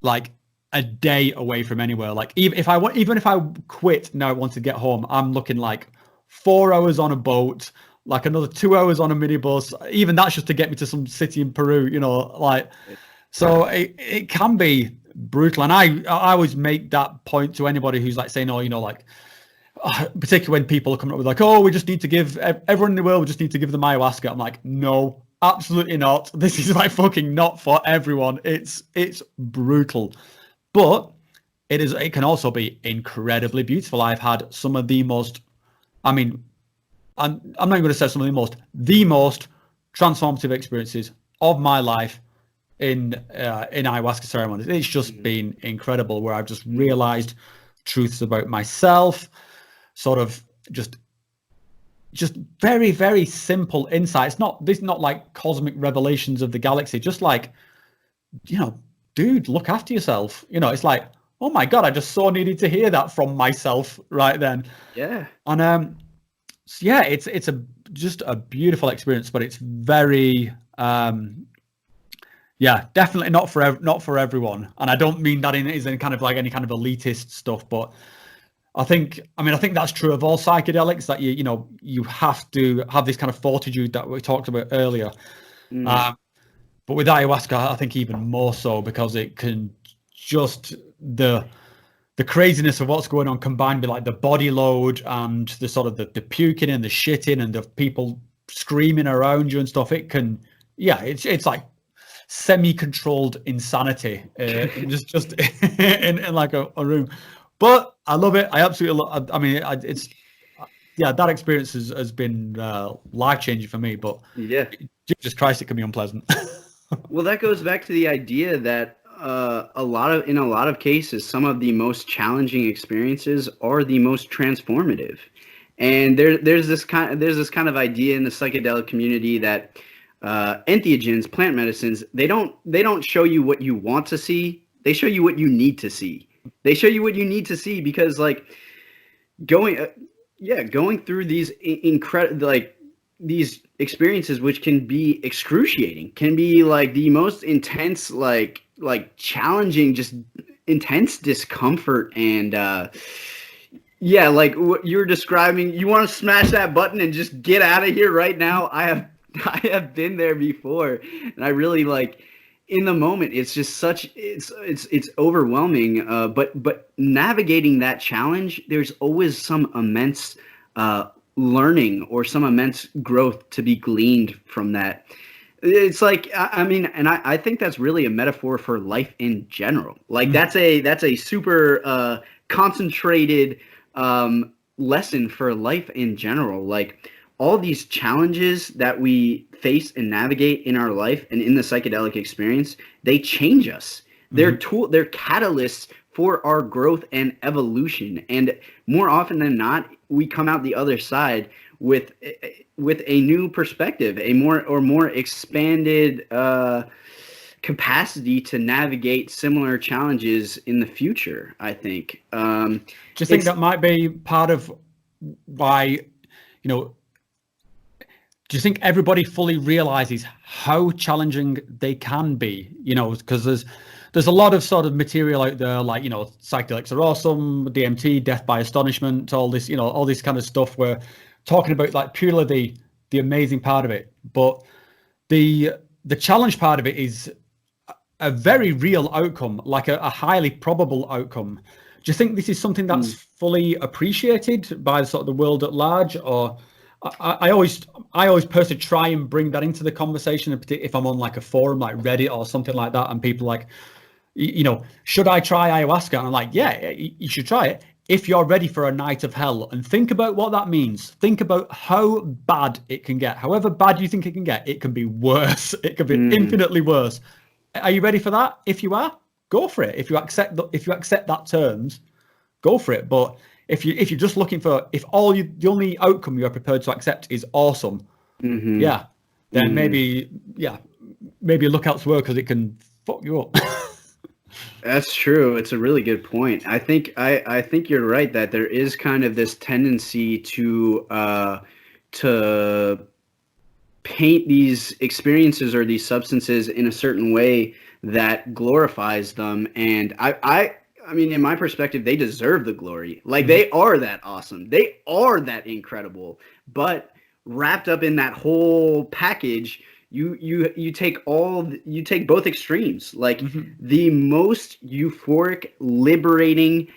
like a day away from anywhere. Like, even if I quit now, I want to get home, I'm looking like 4 hours on a boat, like another 2 hours on a minibus. Even that's just to get me to some city in Peru, like, so it can be brutal. And I always make that point to anybody who's like saying, particularly when people are coming up with like, oh, we just need to give everyone in the world, we just need to give them ayahuasca. I'm like, no, absolutely not. This is like fucking not for everyone. It's brutal, but it can also be incredibly beautiful. I've had some of the most I mean, I'm not even going to say some of the most transformative experiences of my life in ayahuasca ceremonies. It's just been incredible, where I've just realized truths about myself, sort of just very, very simple insights. This is not like cosmic revelations of the galaxy, just like, dude, look after yourself. It's like, oh my God, I just so needed to hear that from myself right then. Yeah. And so yeah, it's just a beautiful experience, but it's very definitely not for everyone. And I don't mean that is any kind of elitist stuff, but I think that's true of all psychedelics, that you have to have this kind of fortitude that we talked about earlier. But with ayahuasca, I think even more so, because it can just the craziness of what's going on, combined with like the body load and the sort of the puking and the shitting and the people screaming around you and stuff. It can, it's like semi-controlled insanity, just in like a room. But I love it. I absolutely love. I mean, that experience has been life-changing for me. But yeah, Jesus Christ, it can be unpleasant. Well, that goes back to the idea that in a lot of cases, some of the most challenging experiences are the most transformative. And there's this kind of idea in the psychedelic community that entheogens, plant medicines, they don't show you what you want to see. They show you what you need to see. They show you what you need to see, because like going through these these experiences, which can be excruciating, can be like the most intense, like challenging, just intense discomfort. And like what you're describing, you want to smash that button and just get out of here right now. I have been there before, and I really like, in the moment, it's just it's overwhelming. But navigating that challenge, there's always some immense learning or some immense growth to be gleaned from that. It's like, I think that's really a metaphor for life in general. Like that's a super concentrated lesson for life in general. Like all these challenges that we face and navigate in our life and in the psychedelic experience, they change us. They're they're catalysts for our growth and evolution. And more often than not, we come out the other side with a new perspective, a more expanded capacity to navigate similar challenges in the future, I think. Do you think that might be part of why, do you think everybody fully realizes how challenging they can be? Because there's a lot of sort of material out there, like, psychedelics are awesome, DMT, death by astonishment, all this kind of stuff. We're talking about like purely the amazing part of it, but the challenge part of it is a very real outcome, like a highly probable outcome. Do you think this is something that's fully appreciated by sort of the world at large? Or I always personally try and bring that into the conversation, if I'm on like a forum like Reddit or something like that, and people like, should I try ayahuasca? And I'm like, yeah, you should try it if you're ready for a night of hell. And think about what that means. Think about how bad it can get. However bad you think it can get, it can be worse. It can be infinitely worse. Are you ready for that? If you are, go for it. If you accept that terms, go for it. But if you're just looking for, the only outcome you are prepared to accept is awesome, then maybe look elsewhere, because it can fuck you up. That's true. It's a really good point. I think you're right that there is kind of this tendency to paint these experiences or these substances in a certain way that glorifies them. And I mean, in my perspective, they deserve the glory. Like they are that awesome. They are that incredible. But wrapped up in that whole package, you take both extremes. Like the most euphoric, liberating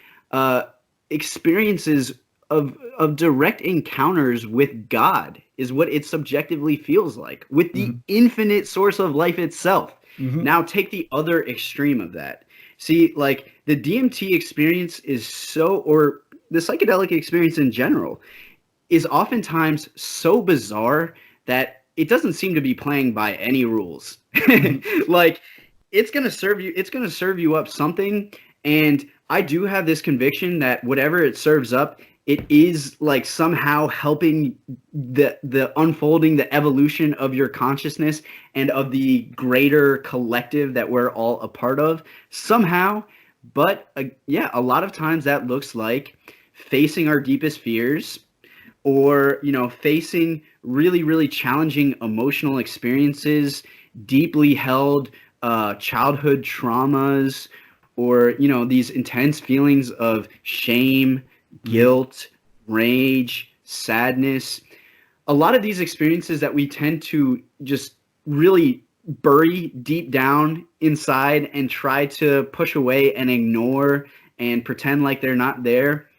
experiences of direct encounters with God is what it subjectively feels like, with the infinite source of life itself. Now take the other extreme of that. See, like the DMT experience or the psychedelic experience in general, is oftentimes so bizarre that it doesn't seem to be playing by any rules. Like, it's going to serve you up something. And I do have this conviction that whatever it serves up, it is like somehow helping the unfolding, the evolution of your consciousness and of the greater collective that we're all a part of somehow. But yeah, a lot of times that looks like facing our deepest fears, or, you know, facing really, really challenging emotional experiences, deeply held childhood traumas, or, you know, these intense feelings of shame, guilt, rage, sadness. A lot of these experiences that we tend to just really bury deep down inside and try to push away and ignore and pretend like they're not there,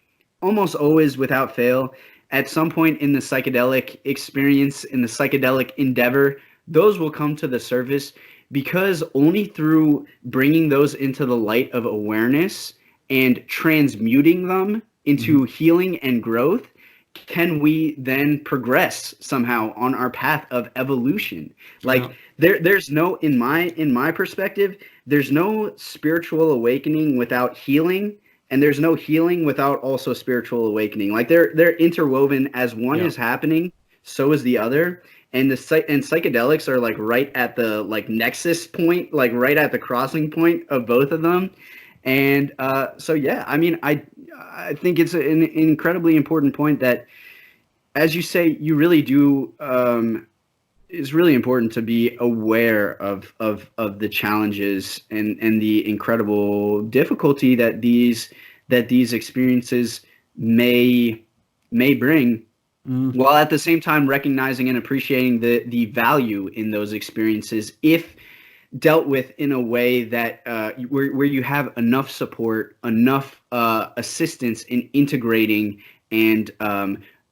almost always without fail, at some point in the psychedelic experience, in the psychedelic endeavor, those will come to the surface, because only through bringing those into the light of awareness and transmuting them into healing and growth can we then progress somehow on our path of evolution. Like, there's no, in my perspective, there's no spiritual awakening without healing, and there's no healing without also spiritual awakening. Like, they're interwoven. As one is happening, so is the other. And psychedelics are like right at the like nexus point, like right at the crossing point of both of them. And so yeah, I mean, I think it's an incredibly important point that, as you say, you really do. It's really important to be aware of the challenges and the incredible difficulty that these experiences may bring, while at the same time recognizing and appreciating the value in those experiences if dealt with in a way that where you have enough support, enough assistance in integrating and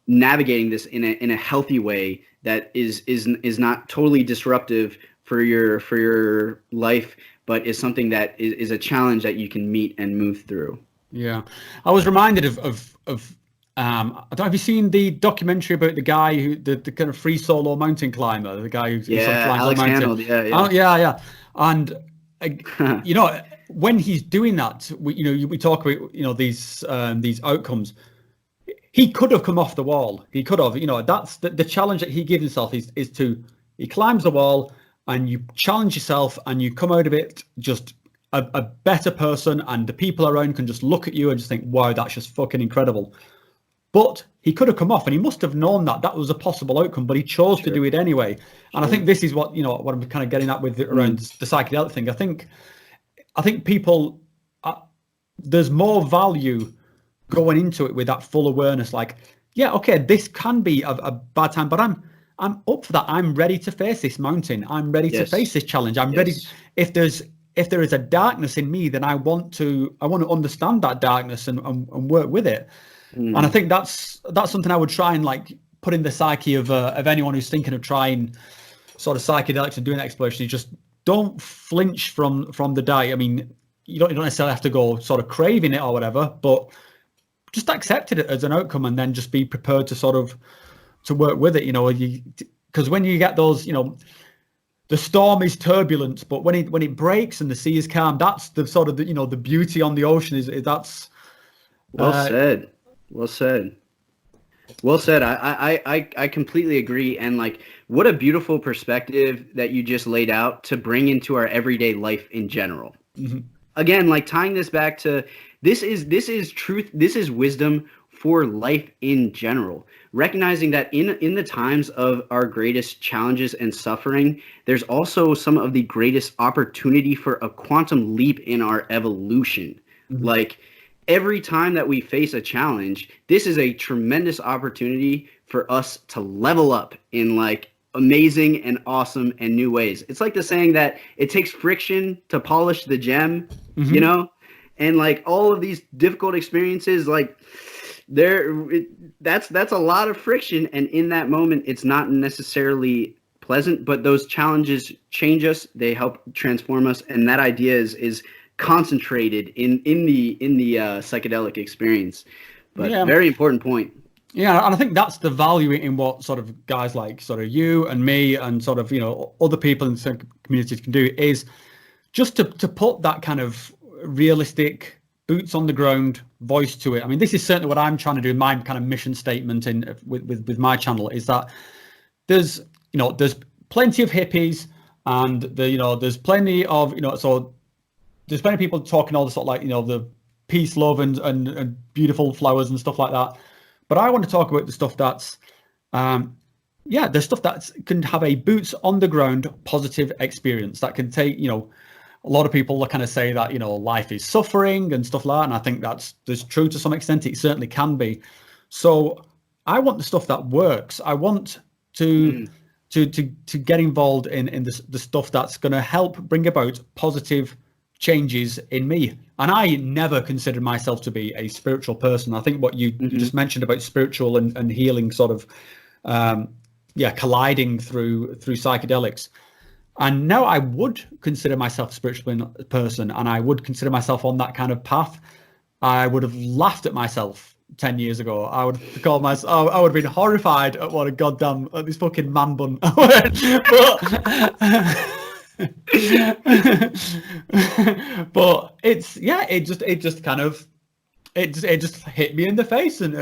navigating this in a healthy way that is not totally disruptive for your life, but is something that is a challenge that you can meet and move through. Yeah, I was reminded of I don't know, have you seen the documentary about the guy who the kind of free solo mountain climber, the guy who sort of climbs Alex the mountain? Honnold, Yeah. And you know, when he's doing that, we talk about, you know, these outcomes. He could have come off the wall. He could have, you know, that's the challenge that he gives himself is to, he climbs the wall and you challenge yourself and you come out of it just a better person, and the people around can just look at you and just think, wow, that's just fucking incredible. But he could have come off, and he must have known that was a possible outcome, but he chose to do it anyway. And I think this is what, you know, what I'm kind of getting at with around the psychedelic thing. I think people, there's more value going into it with that full awareness. Like, yeah, okay, this can be a bad time, but I'm up for that. I'm ready to face this mountain. I'm ready to face this challenge. I'm ready. If there is a darkness in me, then I want to understand that darkness and work with it. And I think that's something I would try and like put in the psyche of anyone who's thinking of trying sort of psychedelics and doing exploration. You just don't flinch from the diet. I mean, you don't necessarily have to go sort of craving it or whatever, but just accept it as an outcome and then just be prepared to work with it. You know, because when you get those, you know, the storm is turbulent, but when it breaks and the sea is calm, that's the sort of the, you know, the beauty on the ocean is that's. Well said. Well said. I completely agree. And like, what a beautiful perspective that you just laid out to bring into our everyday life in general. Again, like tying this back to this is truth. This is wisdom for life in general. Recognizing that in the times of our greatest challenges and suffering, there's also some of the greatest opportunity for a quantum leap in our evolution. Like, every time that we face a challenge, this is a tremendous opportunity for us to level up in like amazing and awesome and new ways. It's like the saying that it takes friction to polish the gem, you know? And like all of these difficult experiences, like that's a lot of friction. And in that moment, it's not necessarily pleasant, but those challenges change us. They help transform us. And that idea is concentrated in the psychedelic experience. But very important point. Yeah, and I think that's the value in what sort of guys like sort of you and me and sort of, other people in the communities can do, is just to put that kind of realistic boots on the ground voice to it. I mean, this is certainly what I'm trying to do. My kind of mission statement with my channel is that there's plenty of hippies, and there's plenty of so there's plenty of people talking all the sort of like the peace, love, and beautiful flowers and stuff like that. But I want to talk about the stuff that's the stuff that can have a boots on the ground positive experience that can take, a lot of people kind of say that, life is suffering and stuff like that. And I think that's true to some extent. It certainly can be. So I want the stuff that works. I want to get involved in the stuff that's going to help bring about positive changes in me. And I never considered myself to be a spiritual person. I think what you just mentioned about spiritual and healing sort of colliding through psychedelics. And now I would consider myself a spiritual person, and I would consider myself on that kind of path. I would have laughed at myself 10 years ago. I would have called myself, I would have been horrified at what a goddamn, at this fucking man bun. But it's, it just kind of, it just hit me in the face, and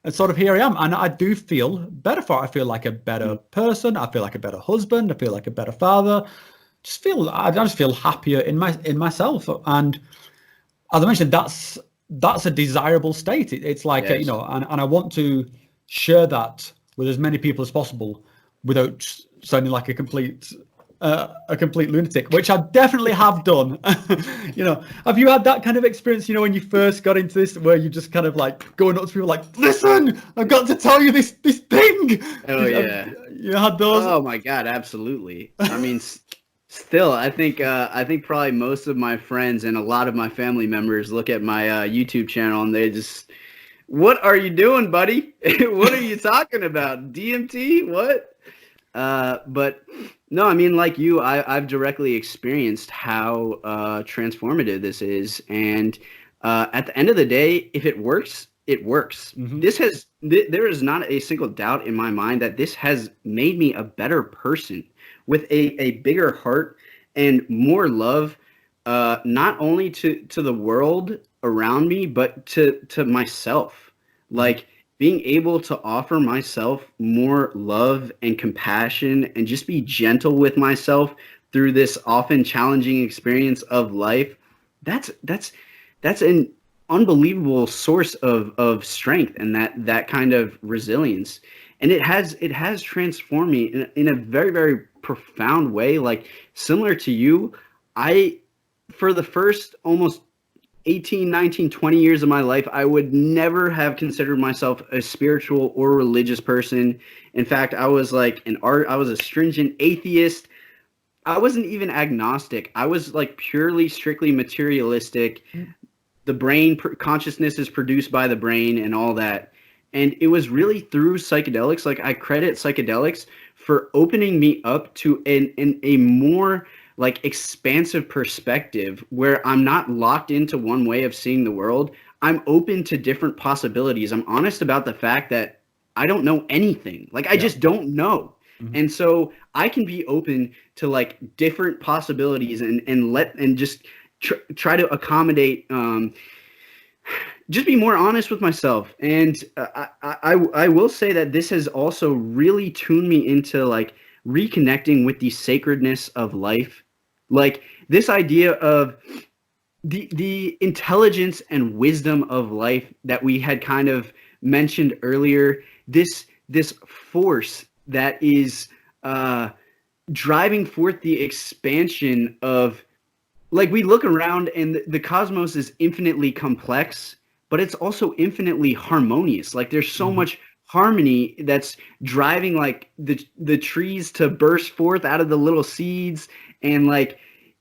and sort of here I am, and I do feel better for it. I feel like a better person. I feel like a better husband. I feel like a better father. I just feel happier in myself. And as I mentioned, that's a desirable state. It's like, yes. And I want to share that with as many people as possible without sounding like a complete lunatic, which I definitely have done. Have you had that kind of experience, when you first got into this, where you just kind of like going up to people like, listen, I've got to tell you this thing? Oh yeah. You had those? Oh my God, absolutely. I mean, still, I think probably most of my friends and a lot of my family members look at my YouTube channel and they just, what are you doing, buddy? What are you talking about? DMT? What? But no, I mean, like you, I've directly experienced how transformative this is. And at the end of the day, if it works, it works. Mm-hmm. There is not a single doubt in my mind that this has made me a better person with a bigger heart and more love, not only to the world around me, but to myself. Like, being able to offer myself more love and compassion and just be gentle with myself through this often challenging experience of life, that's an unbelievable source of strength and that kind of resilience. And it has transformed me in a very, very profound way. Like, similar to you, for the first almost 18, 19, 20 years of my life, I would never have considered myself a spiritual or religious person. In fact, I was like I was a stringent atheist. I wasn't even agnostic. I was like purely, strictly materialistic. The brain, consciousness is produced by the brain and all that. And it was really through psychedelics. Like, I credit psychedelics for opening me up to a more like expansive perspective where I'm not locked into one way of seeing the world. I'm open to different possibilities. I'm honest about the fact that I don't know anything. Like, I just don't know. Mm-hmm. And so I can be open to like different possibilities and just try to accommodate, just be more honest with myself. And I will say that this has also really tuned me into like reconnecting with the sacredness of life. Like, this idea of the intelligence and wisdom of life that we had kind of mentioned earlier, this force that is driving forth the expansion of, like, we look around and the cosmos is infinitely complex, but it's also infinitely harmonious. Like, there's so much harmony that's driving like the trees to burst forth out of the little seeds, and like,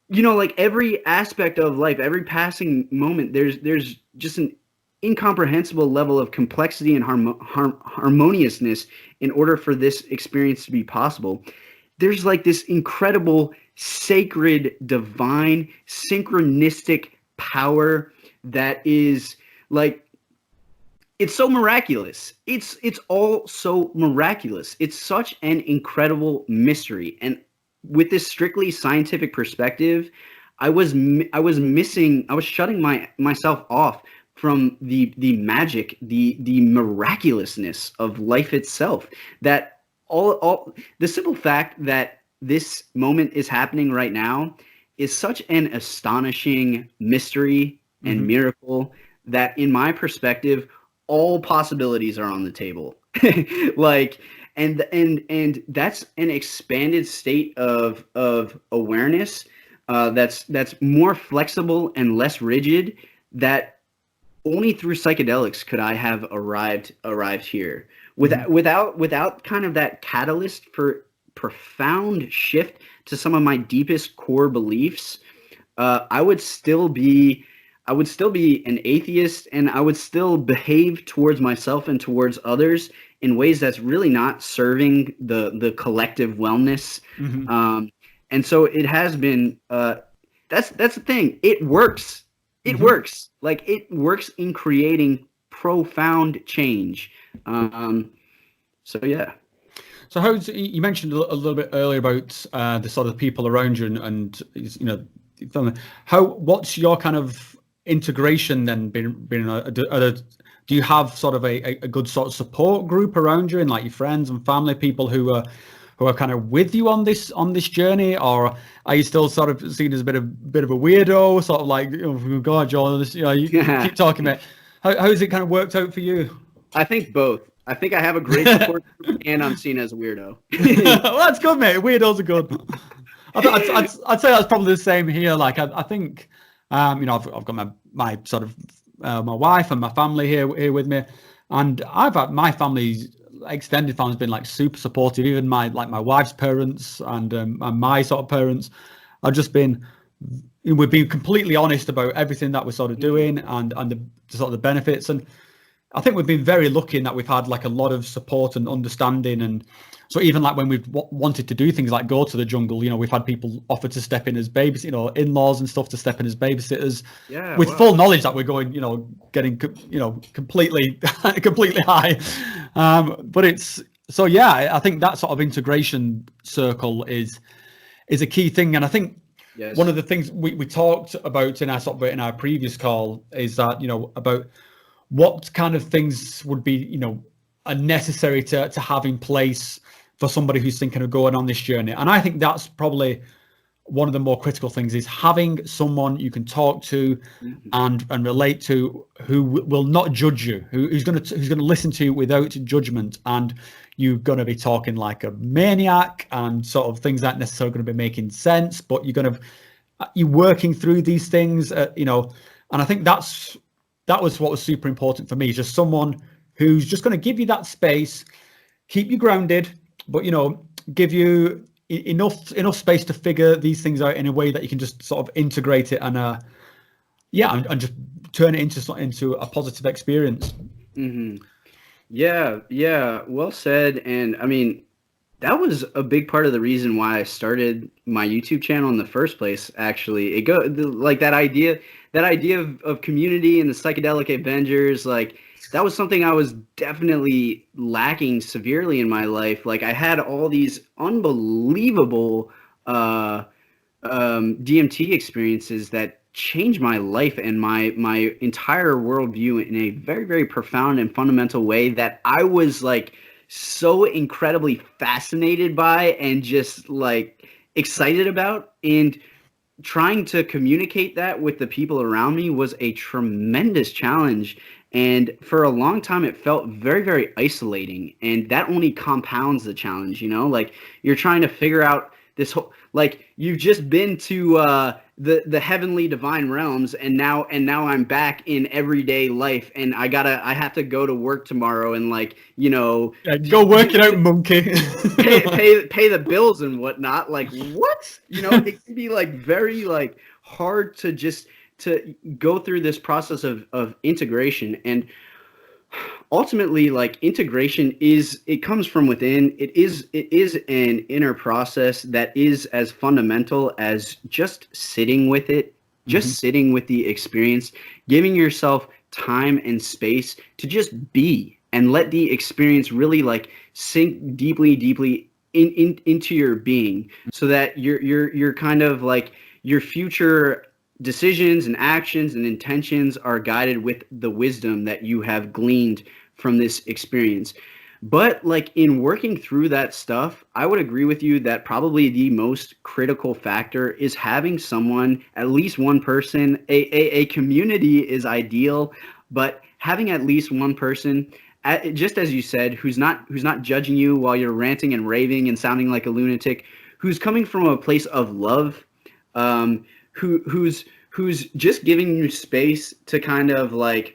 like every aspect of life, every passing moment, there's just an incomprehensible level of complexity and harmoniousness in order for this experience to be possible. There's like this incredible, sacred, divine, synchronistic power that is like, it's so miraculous. It's all so miraculous. It's such an incredible mystery. And with this strictly scientific perspective, I was shutting myself off from the magic, the miraculousness of life itself. That all the simple fact that this moment is happening right now is such an astonishing mystery and miracle that, in my perspective, all possibilities are on the table. Like, and that's an expanded state of awareness that's more flexible and less rigid, that only through psychedelics could I have arrived here. Without kind of that catalyst for profound shift to some of my deepest core beliefs, I would still be an atheist, and I would still behave towards myself and towards others in ways that's really not serving the collective wellness. And so it has been, that's the thing. It works. It works. Like, it works in creating profound change. So yeah. So you mentioned a little bit earlier about the sort of people around you, and you know, what's your kind of integration then been do you have sort of a good sort of support group around you, and like your friends and family, people who are kind of with you on this journey, or are you still sort of seen as a bit of a weirdo, sort of like, oh God, Jonas, you keep talking about how has it kind of worked out for you? I think both. I think I have a great support group, and I'm seen as a weirdo. Well, that's good, mate. Weirdos are good. I'd say that's probably the same here. Like, I think, you know, I've got my sort of my wife and my family here with me, and I've had my family's extended family's been like super supportive. Even my wife's parents and my sort of parents have just been. We've been completely honest about everything that we're sort of doing and the sort of the benefits, and I think we've been very lucky in that we've had like a lot of support and understanding. And so even like when we've wanted to do things like go to the jungle, you know, we've had people offer to step in as babies, you know, in-laws and stuff to step in as babysitters, with full knowledge that we're going, you know, getting, you know, completely high. But it's, so yeah, I think that sort of integration circle is a key thing. And I think one of the things we talked about in our previous call is that, you know, about what kind of things would be, you know, are necessary to have in place for somebody who's thinking of going on this journey. And I think that's probably one of the more critical things, is having someone you can talk to and relate to, who will not judge you, who's going to listen to you without judgment. And you're going to be talking like a maniac, and sort of things aren't necessarily going to be making sense, but you're working through these things, you know. And I think that was what was super important for me, just someone who's just going to give you that space, keep you grounded, but, you know, give you enough space to figure these things out in a way that you can just sort of integrate it and and just turn it into a positive experience. Yeah, well said. And I mean, that was a big part of the reason why I started my YouTube channel in the first place. Actually, like that idea of community and the psychedelic Avengers, like, that was something I was definitely lacking severely in my life. Like, I had all these unbelievable DMT experiences that changed my life and my entire worldview in a very, very profound and fundamental way, that I was like so incredibly fascinated by and just like excited about. And trying to communicate that with the people around me was a tremendous challenge. And for a long time, it felt very, very isolating. And that only compounds the challenge, you know? Like, you're trying to figure out this whole, like, you've just been to the heavenly divine realms, and now I'm back in everyday life, and I have to go to work tomorrow, and, like, you know, go work it out, monkey. pay the bills and whatnot. Like, what? You know, it can be like very like hard to just to go through this process of integration. And ultimately, like, integration it comes from within. It is an inner process that is as fundamental as just sitting with it, just sitting with the experience, giving yourself time and space to just be and let the experience really like sink deeply into your being, so that you're kind of like your future decisions and actions and intentions are guided with the wisdom that you have gleaned from this experience. But like in working through that stuff, I would agree with you that probably the most critical factor is having someone, at least one person. A community is ideal, but having at least one person, just as you said, who's not judging you while you're ranting and raving and sounding like a lunatic, who's coming from a place of love, who's just giving you space to kind of like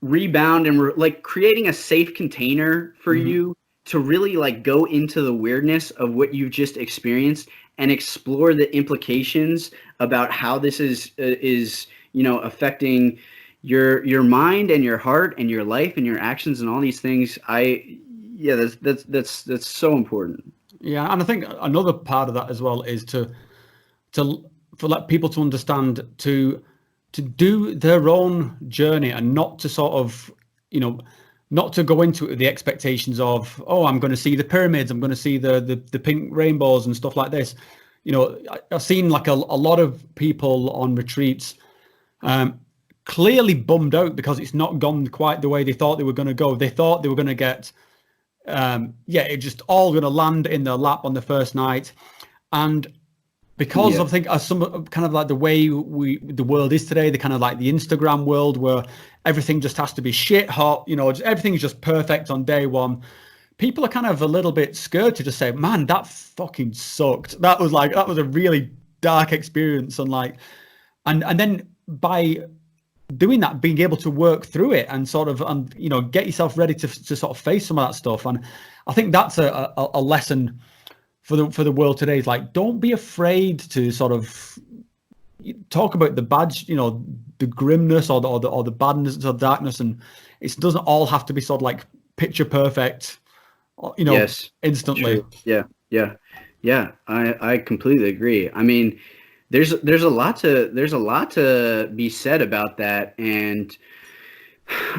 rebound and like creating a safe container for you to really like go into the weirdness of what you've just experienced and explore the implications about how this is affecting your mind and your heart and your life and your actions and all these things. That's so important. Yeah, and I think another part of that as well is for like people to understand to do their own journey and not to sort of, not to go into it with the expectations of, oh, I'm going to see the pyramids, I'm going to see the pink rainbows and stuff like this. I've seen like a lot of people on retreats clearly bummed out because it's not gone quite the way they thought they were going to go. They thought they were going to get, it just all going to land in their lap on the first night. And because I think some kind of like the way the world is today, the kind of like the Instagram world where everything just has to be shit hot, everything's just perfect on day one. People are kind of a little bit scared to just say, man, that fucking sucked. That was a really dark experience. And then by doing that, being able to work through it and sort of, get yourself ready to sort of face some of that stuff. And I think that's a lesson for the world today. Is like, don't be afraid to sort of talk about the bad, the grimness or the badness or darkness, and it doesn't all have to be sort of like picture perfect, Yes, instantly. True. Yeah. I completely agree. I mean, there's a lot to be said about that. And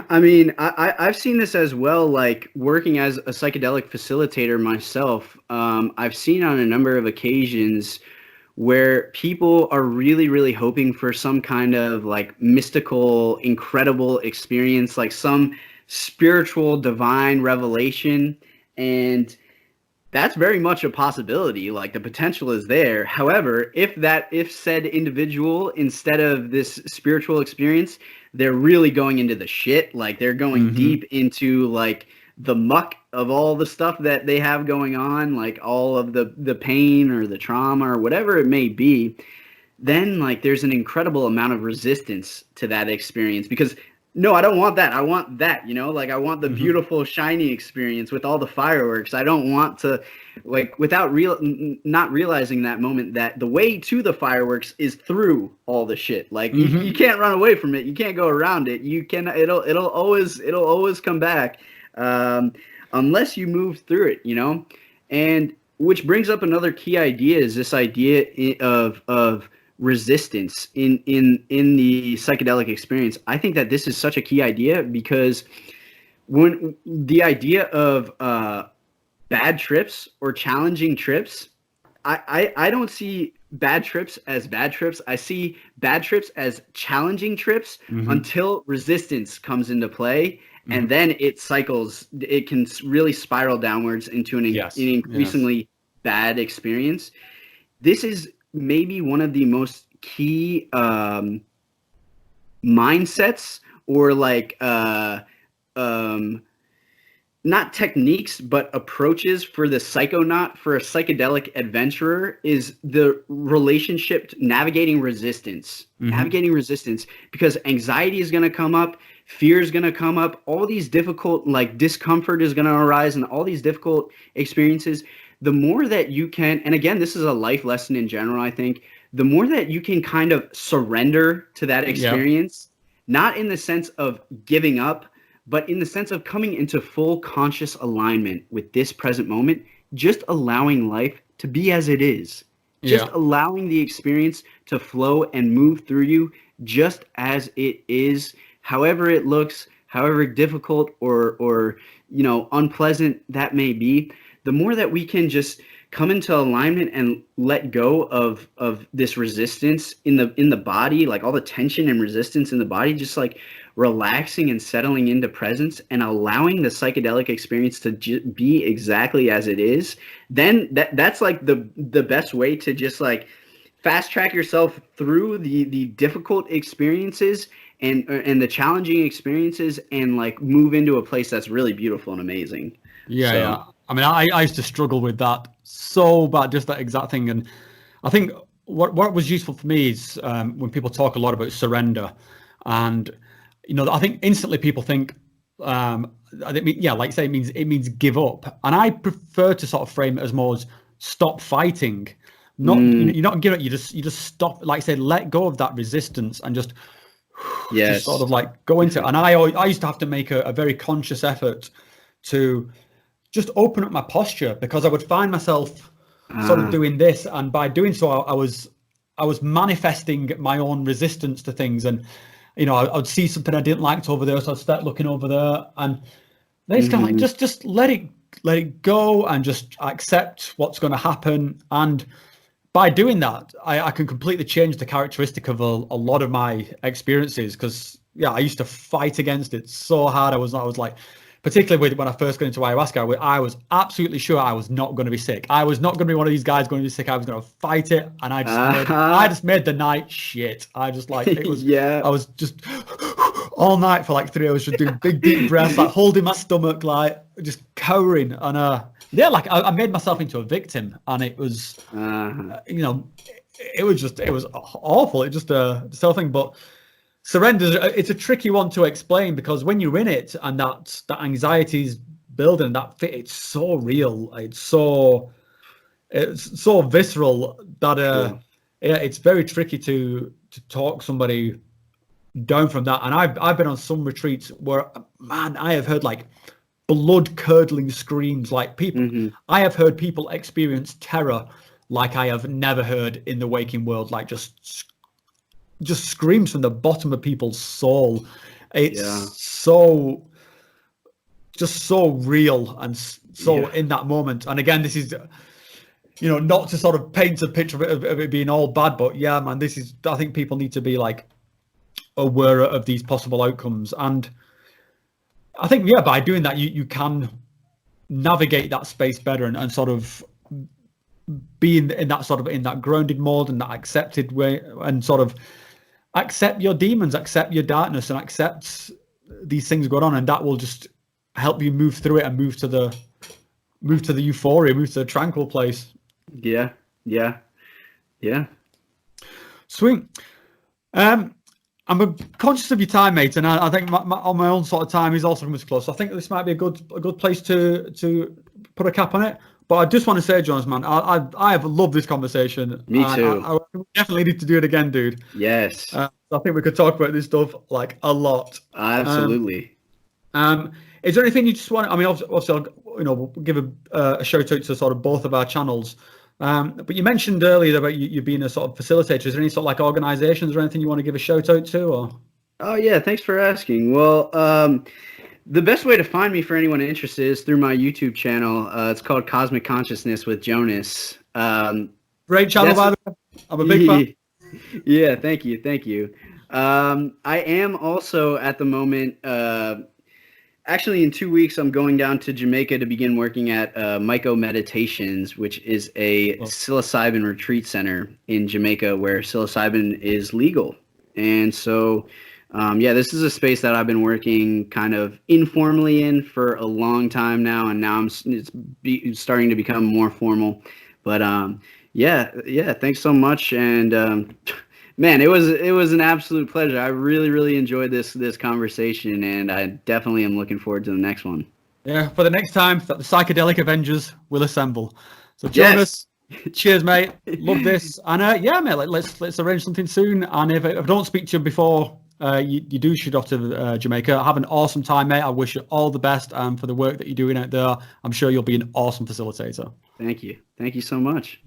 I mean, I've seen this as well, like working as a psychedelic facilitator myself. I've seen on a number of occasions where people are really, really hoping for some kind of like mystical, incredible experience, like some spiritual, divine revelation. And that's very much a possibility. Like the potential is there. However, if said individual, instead of this spiritual experience, they're really going into the shit, like they're going deep into like the muck of all the stuff that they have going on, like all of the pain or the trauma or whatever it may be, then like there's an incredible amount of resistance to that experience, because no, I don't want that. I want that, like I want the beautiful, shiny experience with all the fireworks. I don't want to, like, without not realizing that moment that the way to the fireworks is through all the shit. Like you can't run away from it. You can't go around it. You can. It'll always come back, unless you move through it. And which brings up another key idea, is this idea of resistance in the psychedelic experience. I think that this is such a key idea, because when the idea of bad trips or challenging trips, I don't see bad trips as bad trips. I see bad trips as challenging trips until resistance comes into play, and then it cycles. It can really spiral downwards into an increasingly bad experience. This is maybe one of the most key mindsets, or like not techniques, but approaches for the psychonaut, for a psychedelic adventurer, is the relationship to navigating resistance. Navigating resistance, because anxiety is going to come up, fear is going to come up, all these difficult, like discomfort is going to arise, and all these difficult experiences. The more that you can, and again, this is a life lesson in general, I think, the more that you can kind of surrender to that experience, not in the sense of giving up, but in the sense of coming into full conscious alignment with this present moment, just allowing life to be as it is, just allowing the experience to flow and move through you just as it is, however it looks, however difficult or unpleasant that may be, the more that we can just come into alignment and let go of this resistance in the body, like all the tension and resistance in the body, just like relaxing and settling into presence and allowing the psychedelic experience to be exactly as it is, then that's like the best way to just like fast track yourself through the difficult experiences and the challenging experiences, and like move into a place that's really beautiful and amazing. Yeah. I mean, I used to struggle with that so bad, just that exact thing. And I think what was useful for me is when people talk a lot about surrender, and I think instantly people think, like you say, it means give up, and I prefer to sort of frame it as more as stop fighting. Not you're not giving up, you just stop, like I said, let go of that resistance and just sort of like go into it. And I used to have to make a very conscious effort to just open up my posture, because I would find myself sort of doing this, and by doing so I was manifesting my own resistance to things. And I would see something I didn't like over there, so I'd start looking over there, and then it's kind of like just let it go and just accept what's going to happen. And by doing that, I can completely change the characteristic of a lot of my experiences, because I used to fight against it so hard. I was like, particularly when I first got into ayahuasca, I was absolutely sure I was not going to be sick. I was not going to be one of these guys going to be sick. I was going to fight it, and I just made the night shit. I just like it was. I was just all night for like 3 hours, just doing big deep breaths, like holding my stomach, like just cowering, and like I made myself into a victim, and it was it was awful. It just the whole thing, but. Surrender, it's a tricky one to explain, because when you're in it and that anxiety is building, it's so real, it's so visceral that it's very tricky to talk somebody down from that. And I've been on some retreats where, man, I have heard like blood curdling screams, like people. I have heard people experience terror like I have never heard in the waking world, like just screams from the bottom of people's soul. It's so real and so in that moment. And again, this is not to sort of paint a picture of it being all bad, but man, I think people need to be like aware of these possible outcomes. And I think by doing that, you can navigate that space better and sort of be in that grounded mode and that accepted way, and sort of accept your demons, accept your darkness, and accept these things going on, and that will just help you move through it and move to the euphoria, move to the tranquil place. Yeah. Sweet. I'm conscious of your time, mate, and I think on my own sort of time is also coming close. So I think this might be a good place to put a cap on it. But I just want to say, Jonas, man, I have loved this conversation. Me too. I definitely need to do it again, dude. Yes. I think we could talk about this stuff like a lot. Absolutely. Is there anything you just want? I mean, obviously, we'll give a shout out to sort of both of our channels. But you mentioned earlier about you being a sort of facilitator. Is there any sort of like organizations or anything you want to give a shout out to? Or? Oh yeah, thanks for asking. Well, the best way to find me for anyone interested is through my YouTube channel. It's called Cosmic Consciousness with Jonas. Great channel, by the way. I'm a big fan. Yeah, thank you. I am also at the moment, actually in 2 weeks, I'm going down to Jamaica to begin working at Myco Meditations, which is a psilocybin retreat center in Jamaica where psilocybin is legal. And so... this is a space that I've been working kind of informally in for a long time now, and now it's starting to become more formal. But thanks so much, and man, it was an absolute pleasure. I really enjoyed this conversation, and I definitely am looking forward to the next one. Yeah, for the next time that the Psychedelic Avengers will assemble. So Jonas, cheers, mate. Love this, and mate, let's arrange something soon. And if I don't speak to you before. You do shoot off to Jamaica. Have an awesome time, mate. I wish you all the best for the work that you're doing out there. I'm sure you'll be an awesome facilitator. Thank you so much.